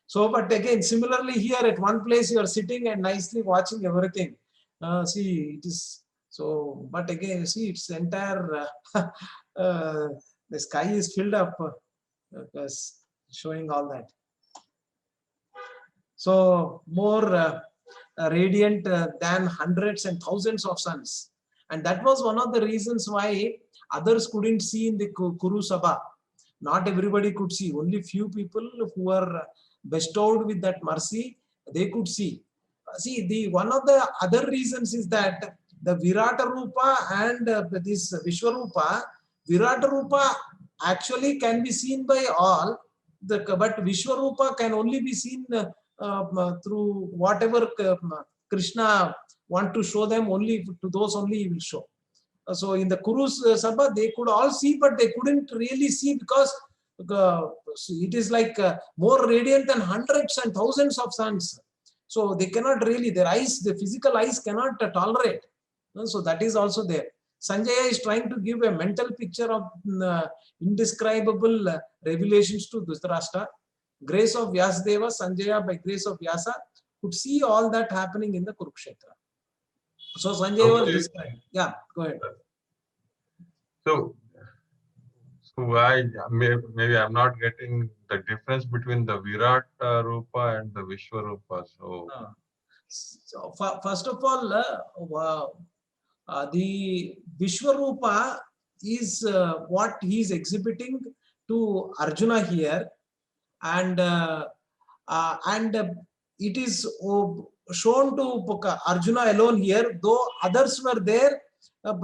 So, but again, similarly here at one place, you are sitting and nicely watching everything. See, it is so, but again, see, it's entire, the sky is filled up, showing all that. So more radiant than hundreds and thousands of suns. And that was one of the reasons why others couldn't see in the Kuru Sabha. Not everybody could see. Only few people who were bestowed with that mercy, they could see. See, one of the other reasons is that the Virata Rupa and this Vishwarupa, Virata Rupa actually can be seen by all, but Vishwarupa can only be seen through whatever Krishna want to show them, only to those only he will show. So in the Kuru Sabha, they could all see, but they couldn't really see because it is like more radiant than hundreds and thousands of suns. So they cannot really, their eyes, the physical eyes cannot tolerate. So that is also there. Sanjaya is trying to give a mental picture of indescribable revelations to Dhritarashtra. Grace of Vyasadeva, Sanjaya by grace of Vyasa could see all that happening in the Kurukshetra. So Sanjaya was describing. Yeah, go ahead. So maybe I'm not getting the difference between the Virat Rupa and the Vishwarupa. So first of all, the Vishwarupa is what he is exhibiting to Arjuna here, and it is shown to Arjuna alone here, though others were there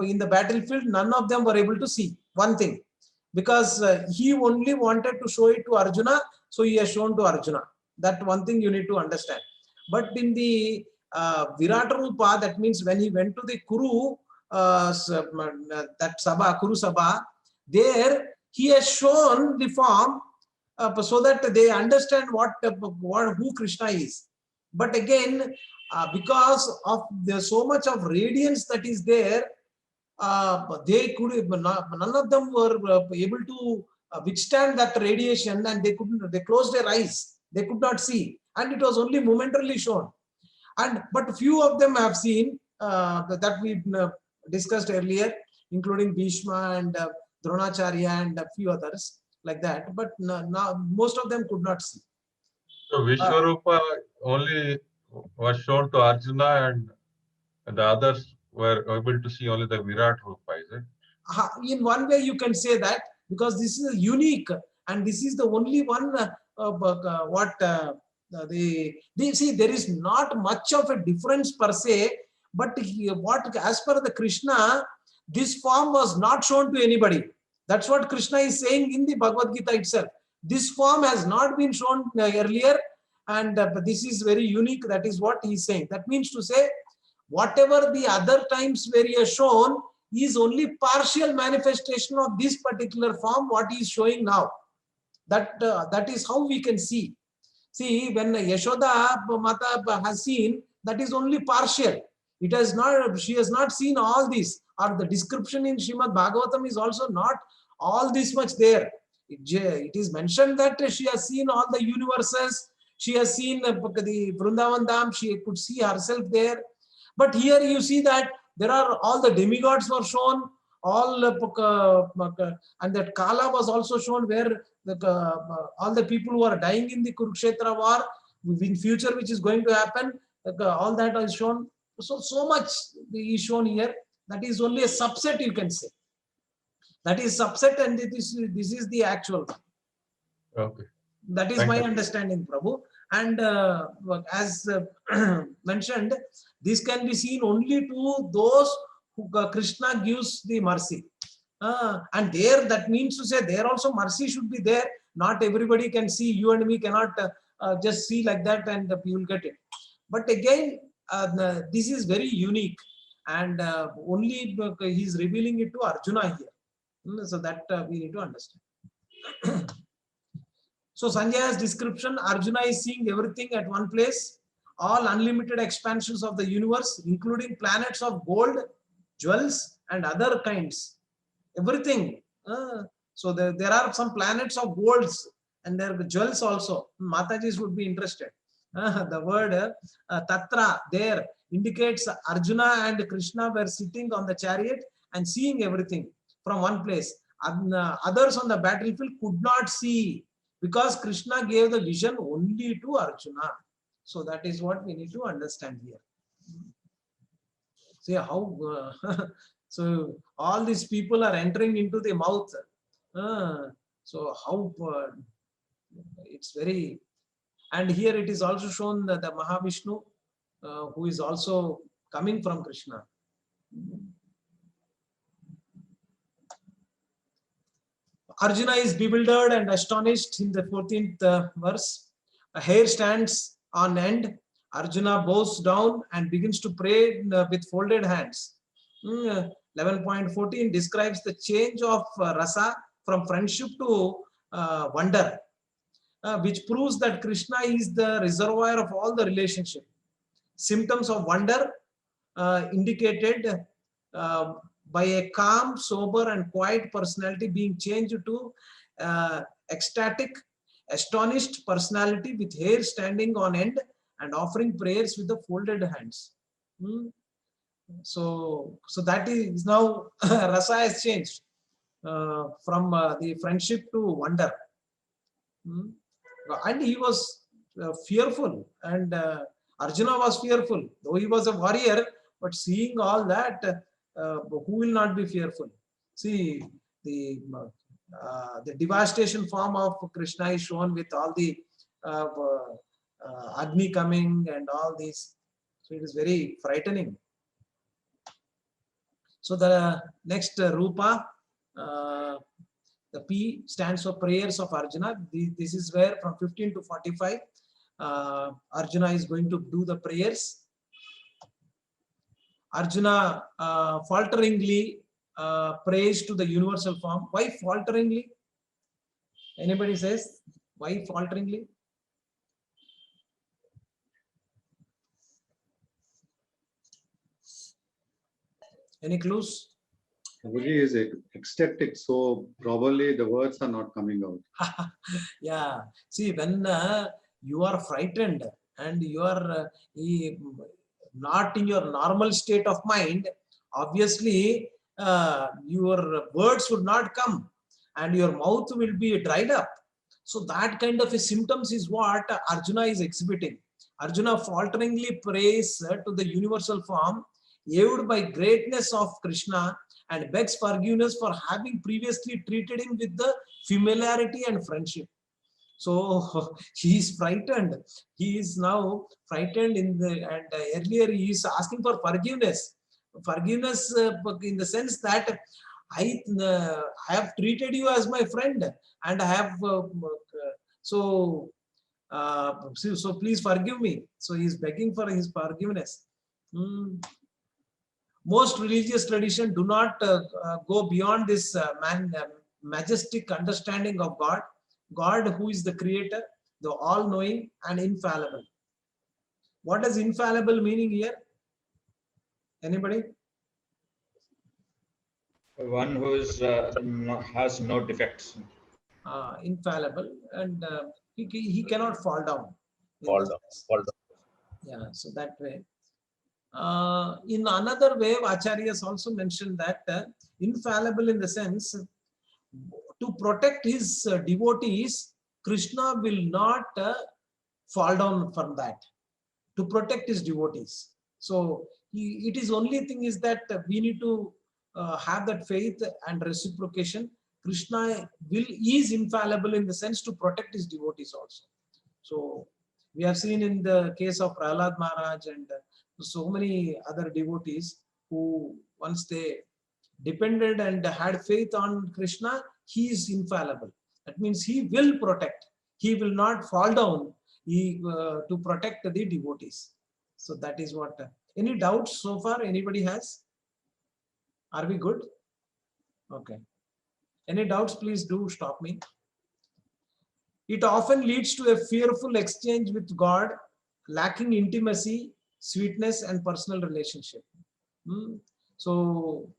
in the battlefield. None of them were able to see one thing, because he only wanted to show it to Arjuna, so he has shown to Arjuna. That one thing you need to understand. But in the Virata Rupa, that means when he went to the Kuru, that Sabha, Kuru Sabha, there he has shown the form so that they understand who Krishna is. But again, because of so much of radiance that is there, they could, none of them were able to withstand that radiation, and they couldn't. They closed their eyes. They could not see, and it was only momentarily shown. But few of them have seen that we discussed earlier, including Bhishma and Dronacharya and a few others like that. But now most of them could not see. So Vishwarupa only was shown to Arjuna, and the others were able to see only the Virat Rupa, is it? In one way you can say that, because this is unique, and this is the only one they see. There is not much of a difference per se, but as per the Krishna, this form was not shown to anybody. That's what Krishna is saying in the Bhagavad Gita itself. This form has not been shown earlier, and this is very unique. That is what he is saying. That means to say, whatever the other times where he has shown is only partial manifestation of this particular form, what he is showing now. That is how we can see. See, when Yashoda Mata has seen, that is only partial. It has not, she has not seen all this, or the description in Srimad Bhagavatam is also not all this much there. It is mentioned that she has seen all the universes, she has seen the Vrindavan Dham, she could see herself there. But here you see that there are all the demigods were shown, all and that Kala was also shown, where all the people who are dying in the Kurukshetra war in future, which is going to happen, all that is shown. So much is shown here. That is only a subset, you can say. That is subset, and this is the actual. Okay. That is my understanding, Prabhu. And as mentioned, this can be seen only to those who Krishna gives the mercy. And there, that means to say there also mercy should be there. Not everybody can see. You and me cannot just see like that and you will get it. But again, this is very unique, and only he's revealing it to Arjuna here. So that we need to understand. So Sanjaya's description, Arjuna is seeing everything at one place, all unlimited expansions of the universe, including planets of gold, jewels, and other kinds. Everything. So there are some planets of golds and there are jewels also. Matajis would be interested. The word Tatra there indicates Arjuna and Krishna were sitting on the chariot and seeing everything from one place. Others on the battlefield could not see because Krishna gave the vision only to Arjuna. So that is what we need to understand here. See how so all these people are entering into the mouth. So how it's very, and here it is also shown that the Mahavishnu who is also coming from Krishna. Arjuna is bewildered and astonished in the 14th verse. A hair stands on end. Arjuna bows down and begins to pray with folded hands. 11.14 describes the change of rasa from friendship to wonder, which proves that Krishna is the reservoir of all the relationship. Symptoms of wonder indicated by a calm, sober, and quiet personality being changed to ecstatic, astonished personality with hair standing on end and offering prayers with the folded hands. So that is now rasa has changed from the friendship to wonder. And he was fearful, and Arjuna was fearful, though he was a warrior, but seeing all that, who will not be fearful? See, the devastation form of Krishna is shown with all the Agni coming and all this. So it is very frightening. So the next Rupa, the P stands for prayers of Arjuna. This is where from 15 to 45, Arjuna is going to do the prayers. Arjuna falteringly prays to the universal form. Why falteringly? Anybody says why falteringly? Any clues? Prabhuji is ecstatic, so probably the words are not coming out. Yeah. See, when you are frightened and you are not in your normal state of mind, obviously your words would not come and your mouth will be dried up. So that kind of a symptoms is what Arjuna is exhibiting. Arjuna falteringly prays to the universal form, aided by greatness of Krishna, and begs forgiveness for having previously treated him with the familiarity and friendship. So he is frightened. He is now frightened and earlier he is asking for forgiveness. Forgiveness in the sense that I have treated you as my friend and I have so please forgive me. So he is begging for his forgiveness. Most religious traditions do not go beyond this majestic understanding of God. God who is the creator, the all-knowing and infallible. What does infallible meaning here? Anybody? One who is has no defects. Infallible, and he cannot fall down. Fall down. Yeah, so that way. In another way, Acharyas also mentioned that infallible in the sense to protect his devotees, Krishna will not fall down from that, to protect his devotees. So it is only thing is that we need to have that faith and reciprocation. Krishna is infallible in the sense to protect his devotees also. So We have seen in the case of Prahlad Maharaj and so many other devotees who once they depended and had faith on Krishna, he is infallible. That means he will protect. He will not fall down to protect the devotees. So that is what. Any doubts so far? Anybody has? Are we good? Okay. Any doubts, please do stop me. It often leads to a fearful exchange with God, lacking intimacy, sweetness, and personal relationship. So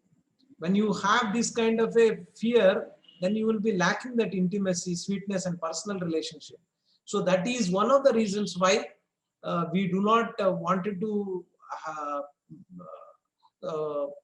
when you have this kind of a fear, then you will be lacking that intimacy, sweetness, and personal relationship. So that is one of the reasons why we do not wanted to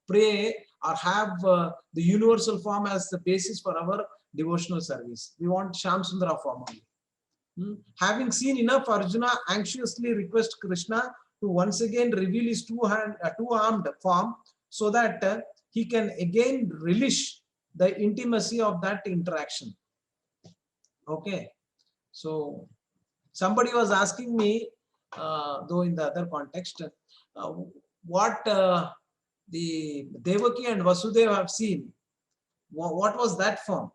pray or have the universal form as the basis for our devotional service. We want Shyam Sundara form only. Having seen enough, Arjuna anxiously requests Krishna to once again reveal his two-armed form so that he can again relish the intimacy of that interaction. Okay. So somebody was asking me, though in the other context, what the Devaki and Vasudeva have seen. What was that form?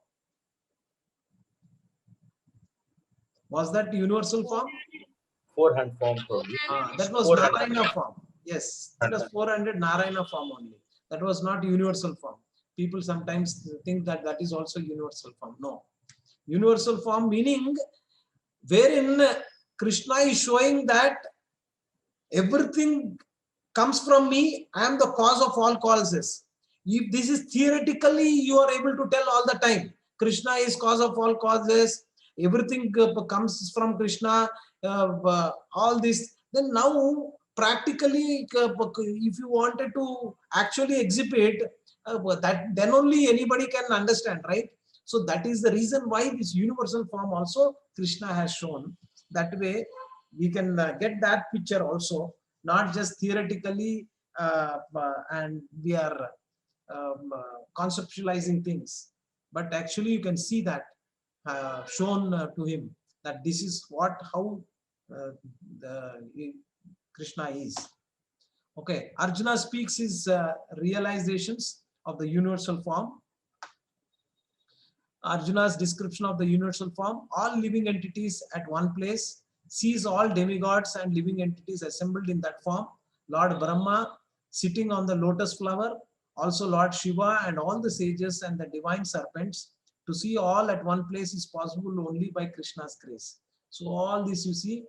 Was that universal form? 400 form probably. That was 400. Narayana form. Yes, that was 400 Narayana form only. That was not universal form. People sometimes think that that is also universal form. No. Universal form meaning wherein Krishna is showing that everything comes from me, I am the cause of all causes. If this is theoretically, you are able to tell all the time, Krishna is cause of all causes, everything comes from Krishna, all this, then now practically, if you wanted to actually exhibit that, then only anybody can understand, right? So that is the reason why this universal form also Krishna has shown. That way we can get that picture also, not just theoretically, and we are conceptualizing things, but actually you can see that shown to him that this is how Krishna is. Okay, Arjuna speaks his realizations of the universal form. Arjuna's description of the universal form: all living entities at one place, sees all demigods and living entities assembled in that form, Lord Brahma sitting on the lotus flower, also Lord Shiva and all the sages and the divine serpents. To see all at one place is possible only by Krishna's grace. So all this you see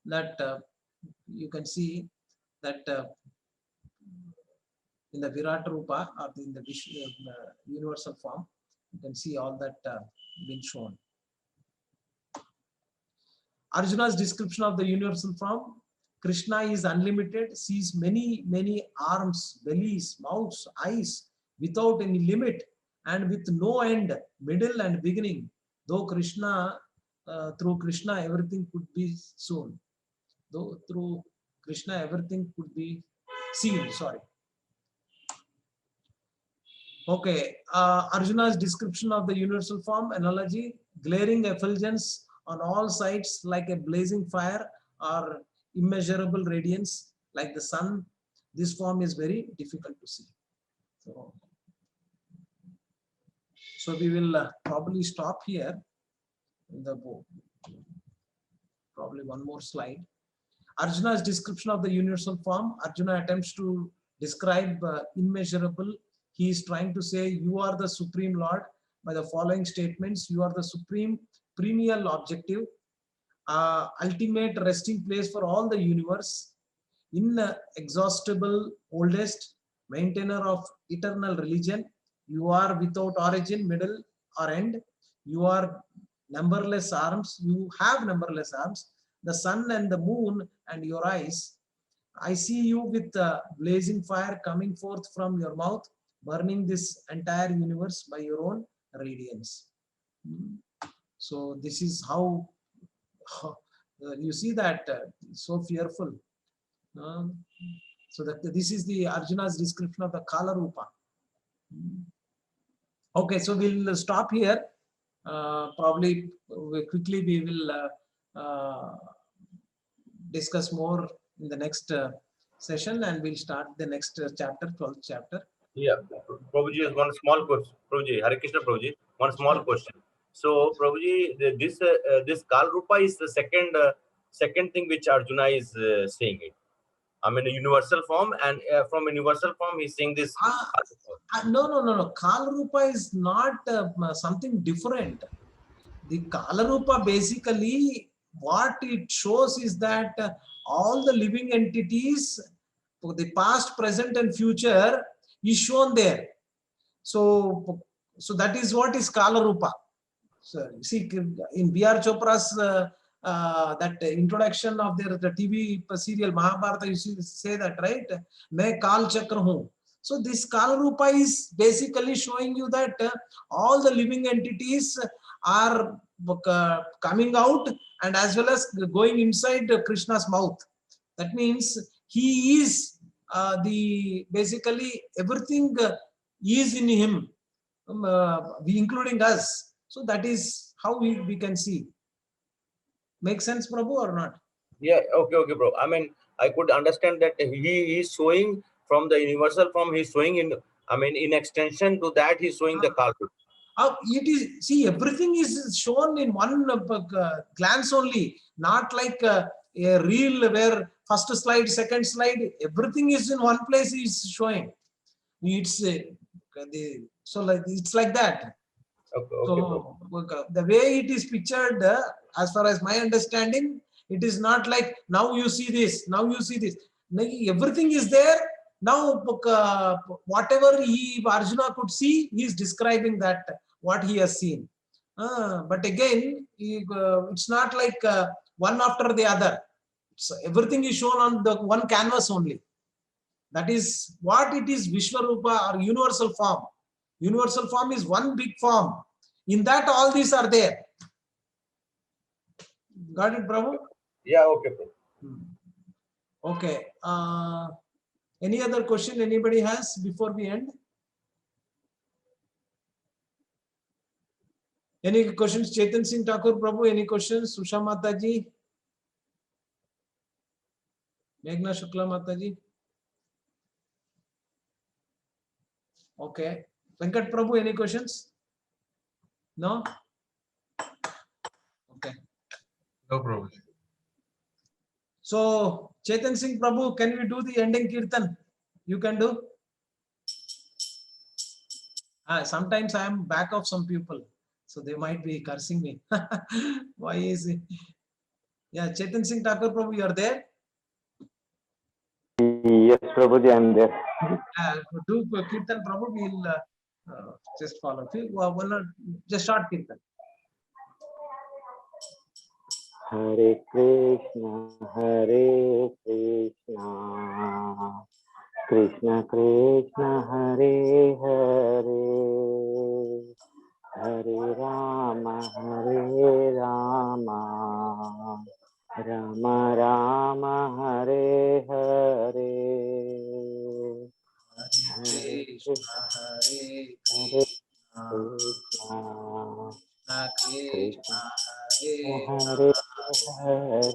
that you can see that in the Virat Rupa or in the universal form, you can see all that been shown. Arjuna's description of the universal form: Krishna is unlimited, sees many arms, bellies, mouths, eyes, without any limit and with no end, middle and beginning. Though Krishna, through Krishna everything could be seen. Though through Krishna everything could be seen. Sorry. Okay, Arjuna's description of the universal form analogy: glaring effulgence on all sides like a blazing fire or immeasurable radiance like the sun. This form is very difficult to see. So we will probably stop here. Probably one more slide. Arjuna's description of the universal form. Arjuna attempts to describe immeasurable. He is trying to say, you are the Supreme Lord by the following statements. You are the supreme perennial objective, ultimate resting place for all the universe, inexhaustible oldest, maintainer of eternal religion. You are without origin, middle or end. You are numberless arms. You have numberless arms. The sun and the moon and your eyes. I see you with blazing fire coming forth from your mouth, burning this entire universe by your own radiance. So this is how you see that so fearful. So that this is the Arjuna's description of the Kala Rupa. Okay, so we'll stop here. Probably quickly we will discuss more in the next session, and we'll start the next chapter, 12th chapter. Yeah, Prabhuji has one small question. Prabhuji, Hare Krishna Prabhuji, one small question. So, Prabhuji, this Kal Rupa is the second thing which Arjuna is saying it. I mean, a universal form, and from a universal form, he's saying this. No. Kala Rupa is not something different. The Kala Rupa basically, what it shows is that all the living entities for the past, present, and future is shown there. So that is what is Kala Rupa. So, see, in B.R. Chopra's that introduction of the TV serial Mahabharata, you say that, right? Main Kal Chakra hoon. So this Kala Rupa is basically showing you that all the living entities are coming out and as well as going inside Krishna's mouth. That means he is basically everything is in him, including us. So that is how we can see. Make sense, Prabhu, or not? Yeah, okay, bro. I mean, I could understand that he is showing from the universal form, he's showing in, I mean, in extension to that, he's showing the Kal Rupa. It is, see, everything is shown in one glance only, not like a reel where first slide, second slide, everything is in one place is showing. It's so like it's like that. Okay, so the way it is pictured, as far as my understanding, it is not like now you see this, now you see this. Everything is there. Now, whatever Arjuna could see, he is describing that what he has seen. But again, it's not like one after the other. So everything is shown on the one canvas only. That is what it is, Vishwarupa or universal form. Universal form is one big form. In that, all these are there. Got it, Prabhu? Yeah, okay, bro. Okay. Any other question anybody has before we end? Any questions? Chetan Singh Thakur, Prabhu, any questions? Susha Mataji? Meghna Shukla Mataji? Okay. Venkat Prabhu, any questions? No? Okay. No problem. So, Chetan Singh Prabhu, can we do the ending kirtan? You can do? Sometimes I am back of some people, so they might be cursing me. Why is it? Yeah, Chetan Singh Thakur Prabhu, you are there? Yes, Prabhuji, I am there. Do kirtan, Prabhu, we'll just follow. Just short kirtan. Hare Krishna, Krishna Krishna, Hare Hare, Hare Rama, Rama Rama, Hare Hare. Hare Krishna, Hare Krishna, Hare Hare,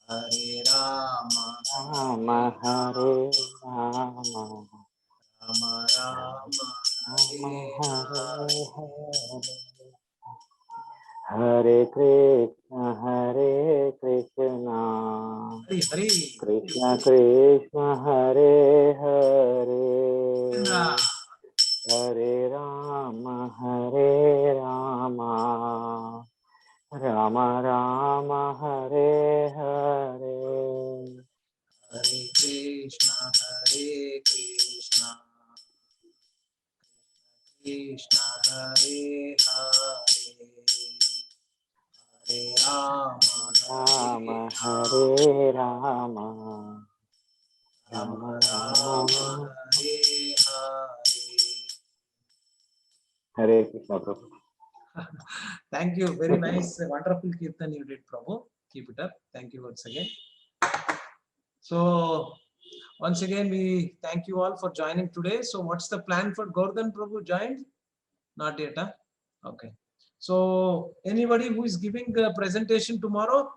Hare Rama, Rama Hare Rama, Rama Rama, Rama Hare Hare. Hare Krishna, Hare Krishna Krishna, Hare Hare, Hare Rama, Rama Rama, Hare Hare. Hare Krishna, Krishna Hare Hare, Hare Rama, Rama Hare Rama, Rama Rama, Hare Hare. Hare Krishna, Prabhu. Thank you. Very nice, wonderful kirtan you did, Prabhu. Keep it up. Thank you once again. So, once again, we thank you all for joining today. So, what's the plan for Gordon Prabhu joined? Not yet, huh? Okay. So, anybody who is giving a presentation tomorrow?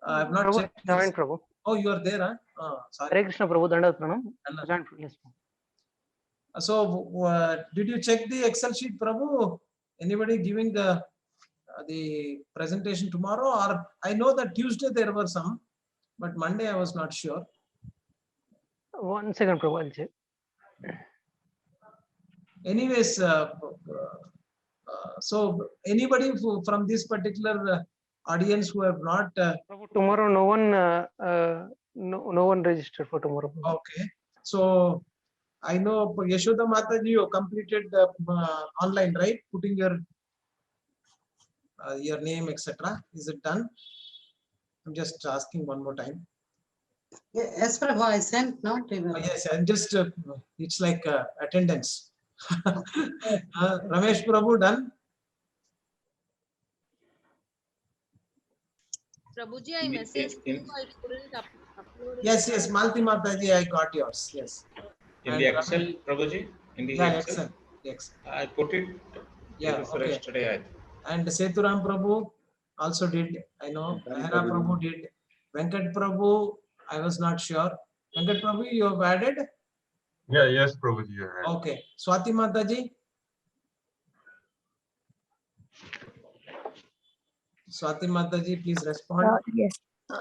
I have not Prabhu, checked. join Prabhu. Oh, you are there, huh? Oh, sorry. Hare Krishna Prabhu, Dandavat Pranam. Dandavat. Join, yes. So, did you check the Excel sheet, Prabhu? Anybody giving the presentation tomorrow? Or I know that Tuesday there were some, but Monday I was not sure. 1 second, Prabhu. I'll check. Anyways, so anybody from this particular audience who have not Prabhu, tomorrow no one registered for tomorrow. okay, so I know Yashoda Mataji, you completed the online, right? Putting your name, etc. Is it done? I'm just asking one more time. Yes, Prabhu, I sent not even. Yes, I'm just it's like attendance. Ramesh Prabhu, done? Prabhuji, I messaged you, I couldn't upload it. Yes, Malti Mataji, I got yours. Yes. In the Excel, Prabhuji? In the Excel. I put it yesterday. And Seturam Prabhu also did. I know. Behera Prabhu did. Venkat Prabhu, I was not sure. Venkat Prabhu, you have added? Yeah, yes, Prabhuji. You are right. Okay. Swati Mataji? Swati Mataji, please respond. Yes.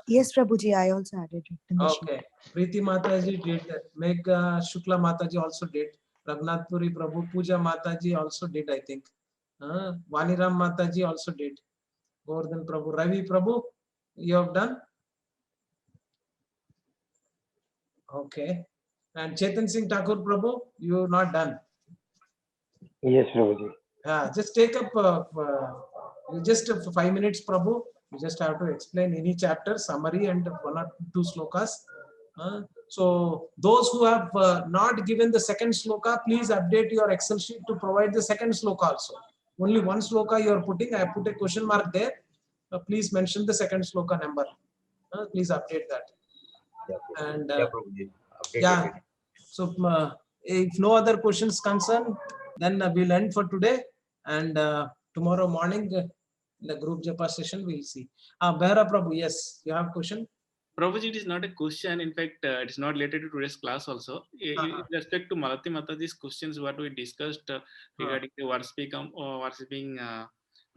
Yes, Prabhuji, I also added it in the sheet. Okay. Preeti Mataji did. Megha Shukla Mataji also did. Raghunath Puri Prabhu, Puja Mataji also did, I think. Vaniram Mataji also did. Govardhan Prabhu. Ravi Prabhu, you have done? Okay. And Chetan Singh Thakur Prabhu, you have not done. Yes, Prabhuji. Just take up just 5 minutes, Prabhu. You just have to explain any chapter, summary, and 1 or 2 slokas. So those who have not given the second sloka, please update your Excel sheet to provide the second sloka also. Only 1 sloka you are putting. I put a question mark there. Please mention the second sloka number. Please update that. And yeah. So if no other questions concern, then we'll end for today. And tomorrow morning, the group Japa session, we'll see. Behera Prabhu, yes, you have a question? Prabhuji, it is not a question. In fact, it is not related to today's class also. In respect to Malati Mataji's questions, what we discussed regarding the worshipping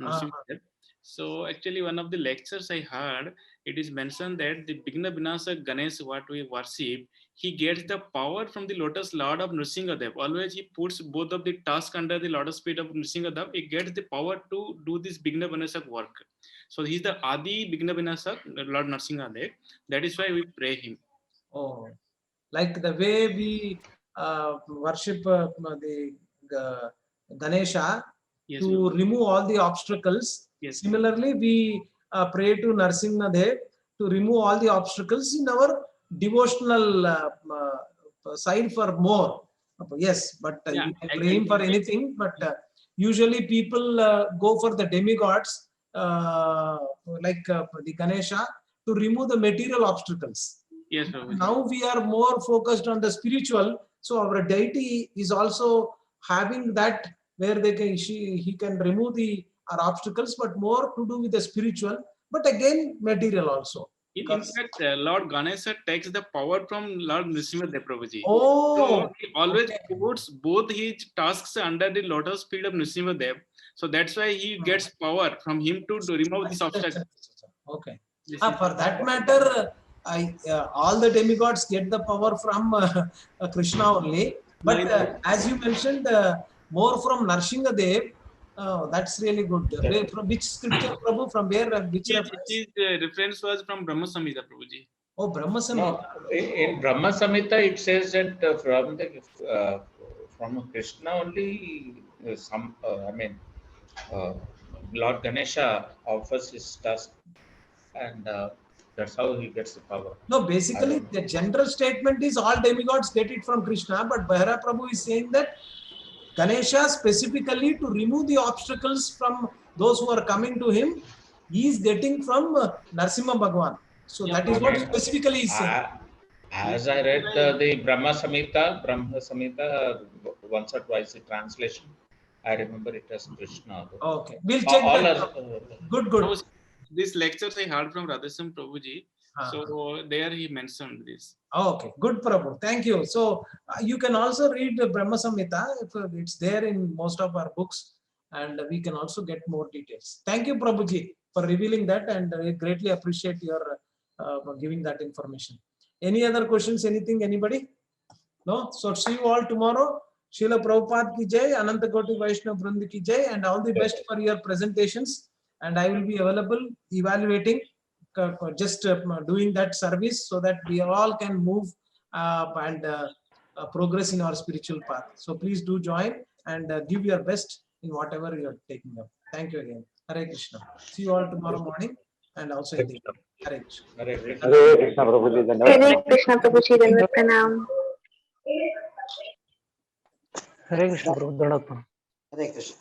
Nrsimhadev. So actually, one of the lectures I heard, it is mentioned that the Bigna Vinasa Ganesh, what we worship, he gets the power from the lotus lord of Nrsimhadev. Always he puts both of the tasks under the lotus feet of Nrsimhadev. He gets the power to do this Bigna Vinasa work. So he's the Adi Bigna Vinasa, Lord Nrsimhadev. That is why we pray him. Oh, like the way we worship the Ganesha to remove all the obstacles. Yes. Similarly, we pray to Nrsimhadev to remove all the obstacles in our devotional side for more. Yes, but you can pray him for anything. But usually people go for the demigods like the Ganesha to remove the material obstacles. Yes, now we are more focused on the spiritual. So our deity is also having that where they can he can remove our obstacles, but more to do with the spiritual. But again, material also. In fact, Lord Ganesha takes the power from Lord Nrsimhadev Prabhuji. Oh, so he always puts both his tasks under the lotus feet of Nrsimhadev. So that's why he gets power from him to remove this obstacle. Okay. For that matter, all the demigods get the power from Krishna only. But as you mentioned, more from Nrsimhadev. Oh, that's really good. From which scripture, Prabhu? From where? Which reference? His reference was from Brahma Samhita, Prabhuji. Oh, Brahma Samhita. No, in Brahma Samhita, it says that from Krishna only, Lord Ganesha offers his task, and that's how he gets the power. No, basically, the general statement is all demigods get it from Krishna, but Behera Prabhu is saying that Ganesha specifically to remove the obstacles from those who are coming to him, he is getting from Nrsimha Bhagwan. So that is what specifically he is saying. As I read the Brahma Samhita once or twice the translation, I remember it as Krishna. Okay, we'll check that. Good. These lectures I heard from Radhesam Prabhuji. So there he mentioned this. Okay, good Prabhu. Thank you. So you can also read the Brahma Samhita. It's there in most of our books, and we can also get more details. Thank you, Prabhuji, for revealing that, and I greatly appreciate your giving that information. Any other questions? Anything? Anybody? No? So see you all tomorrow. Srila Prabhupada ki jai, Ananta Koti Vaishnava Vrind ki jai, and all the best for your presentations. And I will be available evaluating, just doing that service so that we all can move and progress in our spiritual path. So please do join and give your best in whatever you are taking up. Thank you again. Hare Krishna. See you all tomorrow morning and also in the evening. Hare Krishna. Hare Krishna Prabhuji. Hare Krishna Prabhuji, Dandavat Pranam. Hare Krishna Prabhu, Dandavat Pranam. Hare Krishna.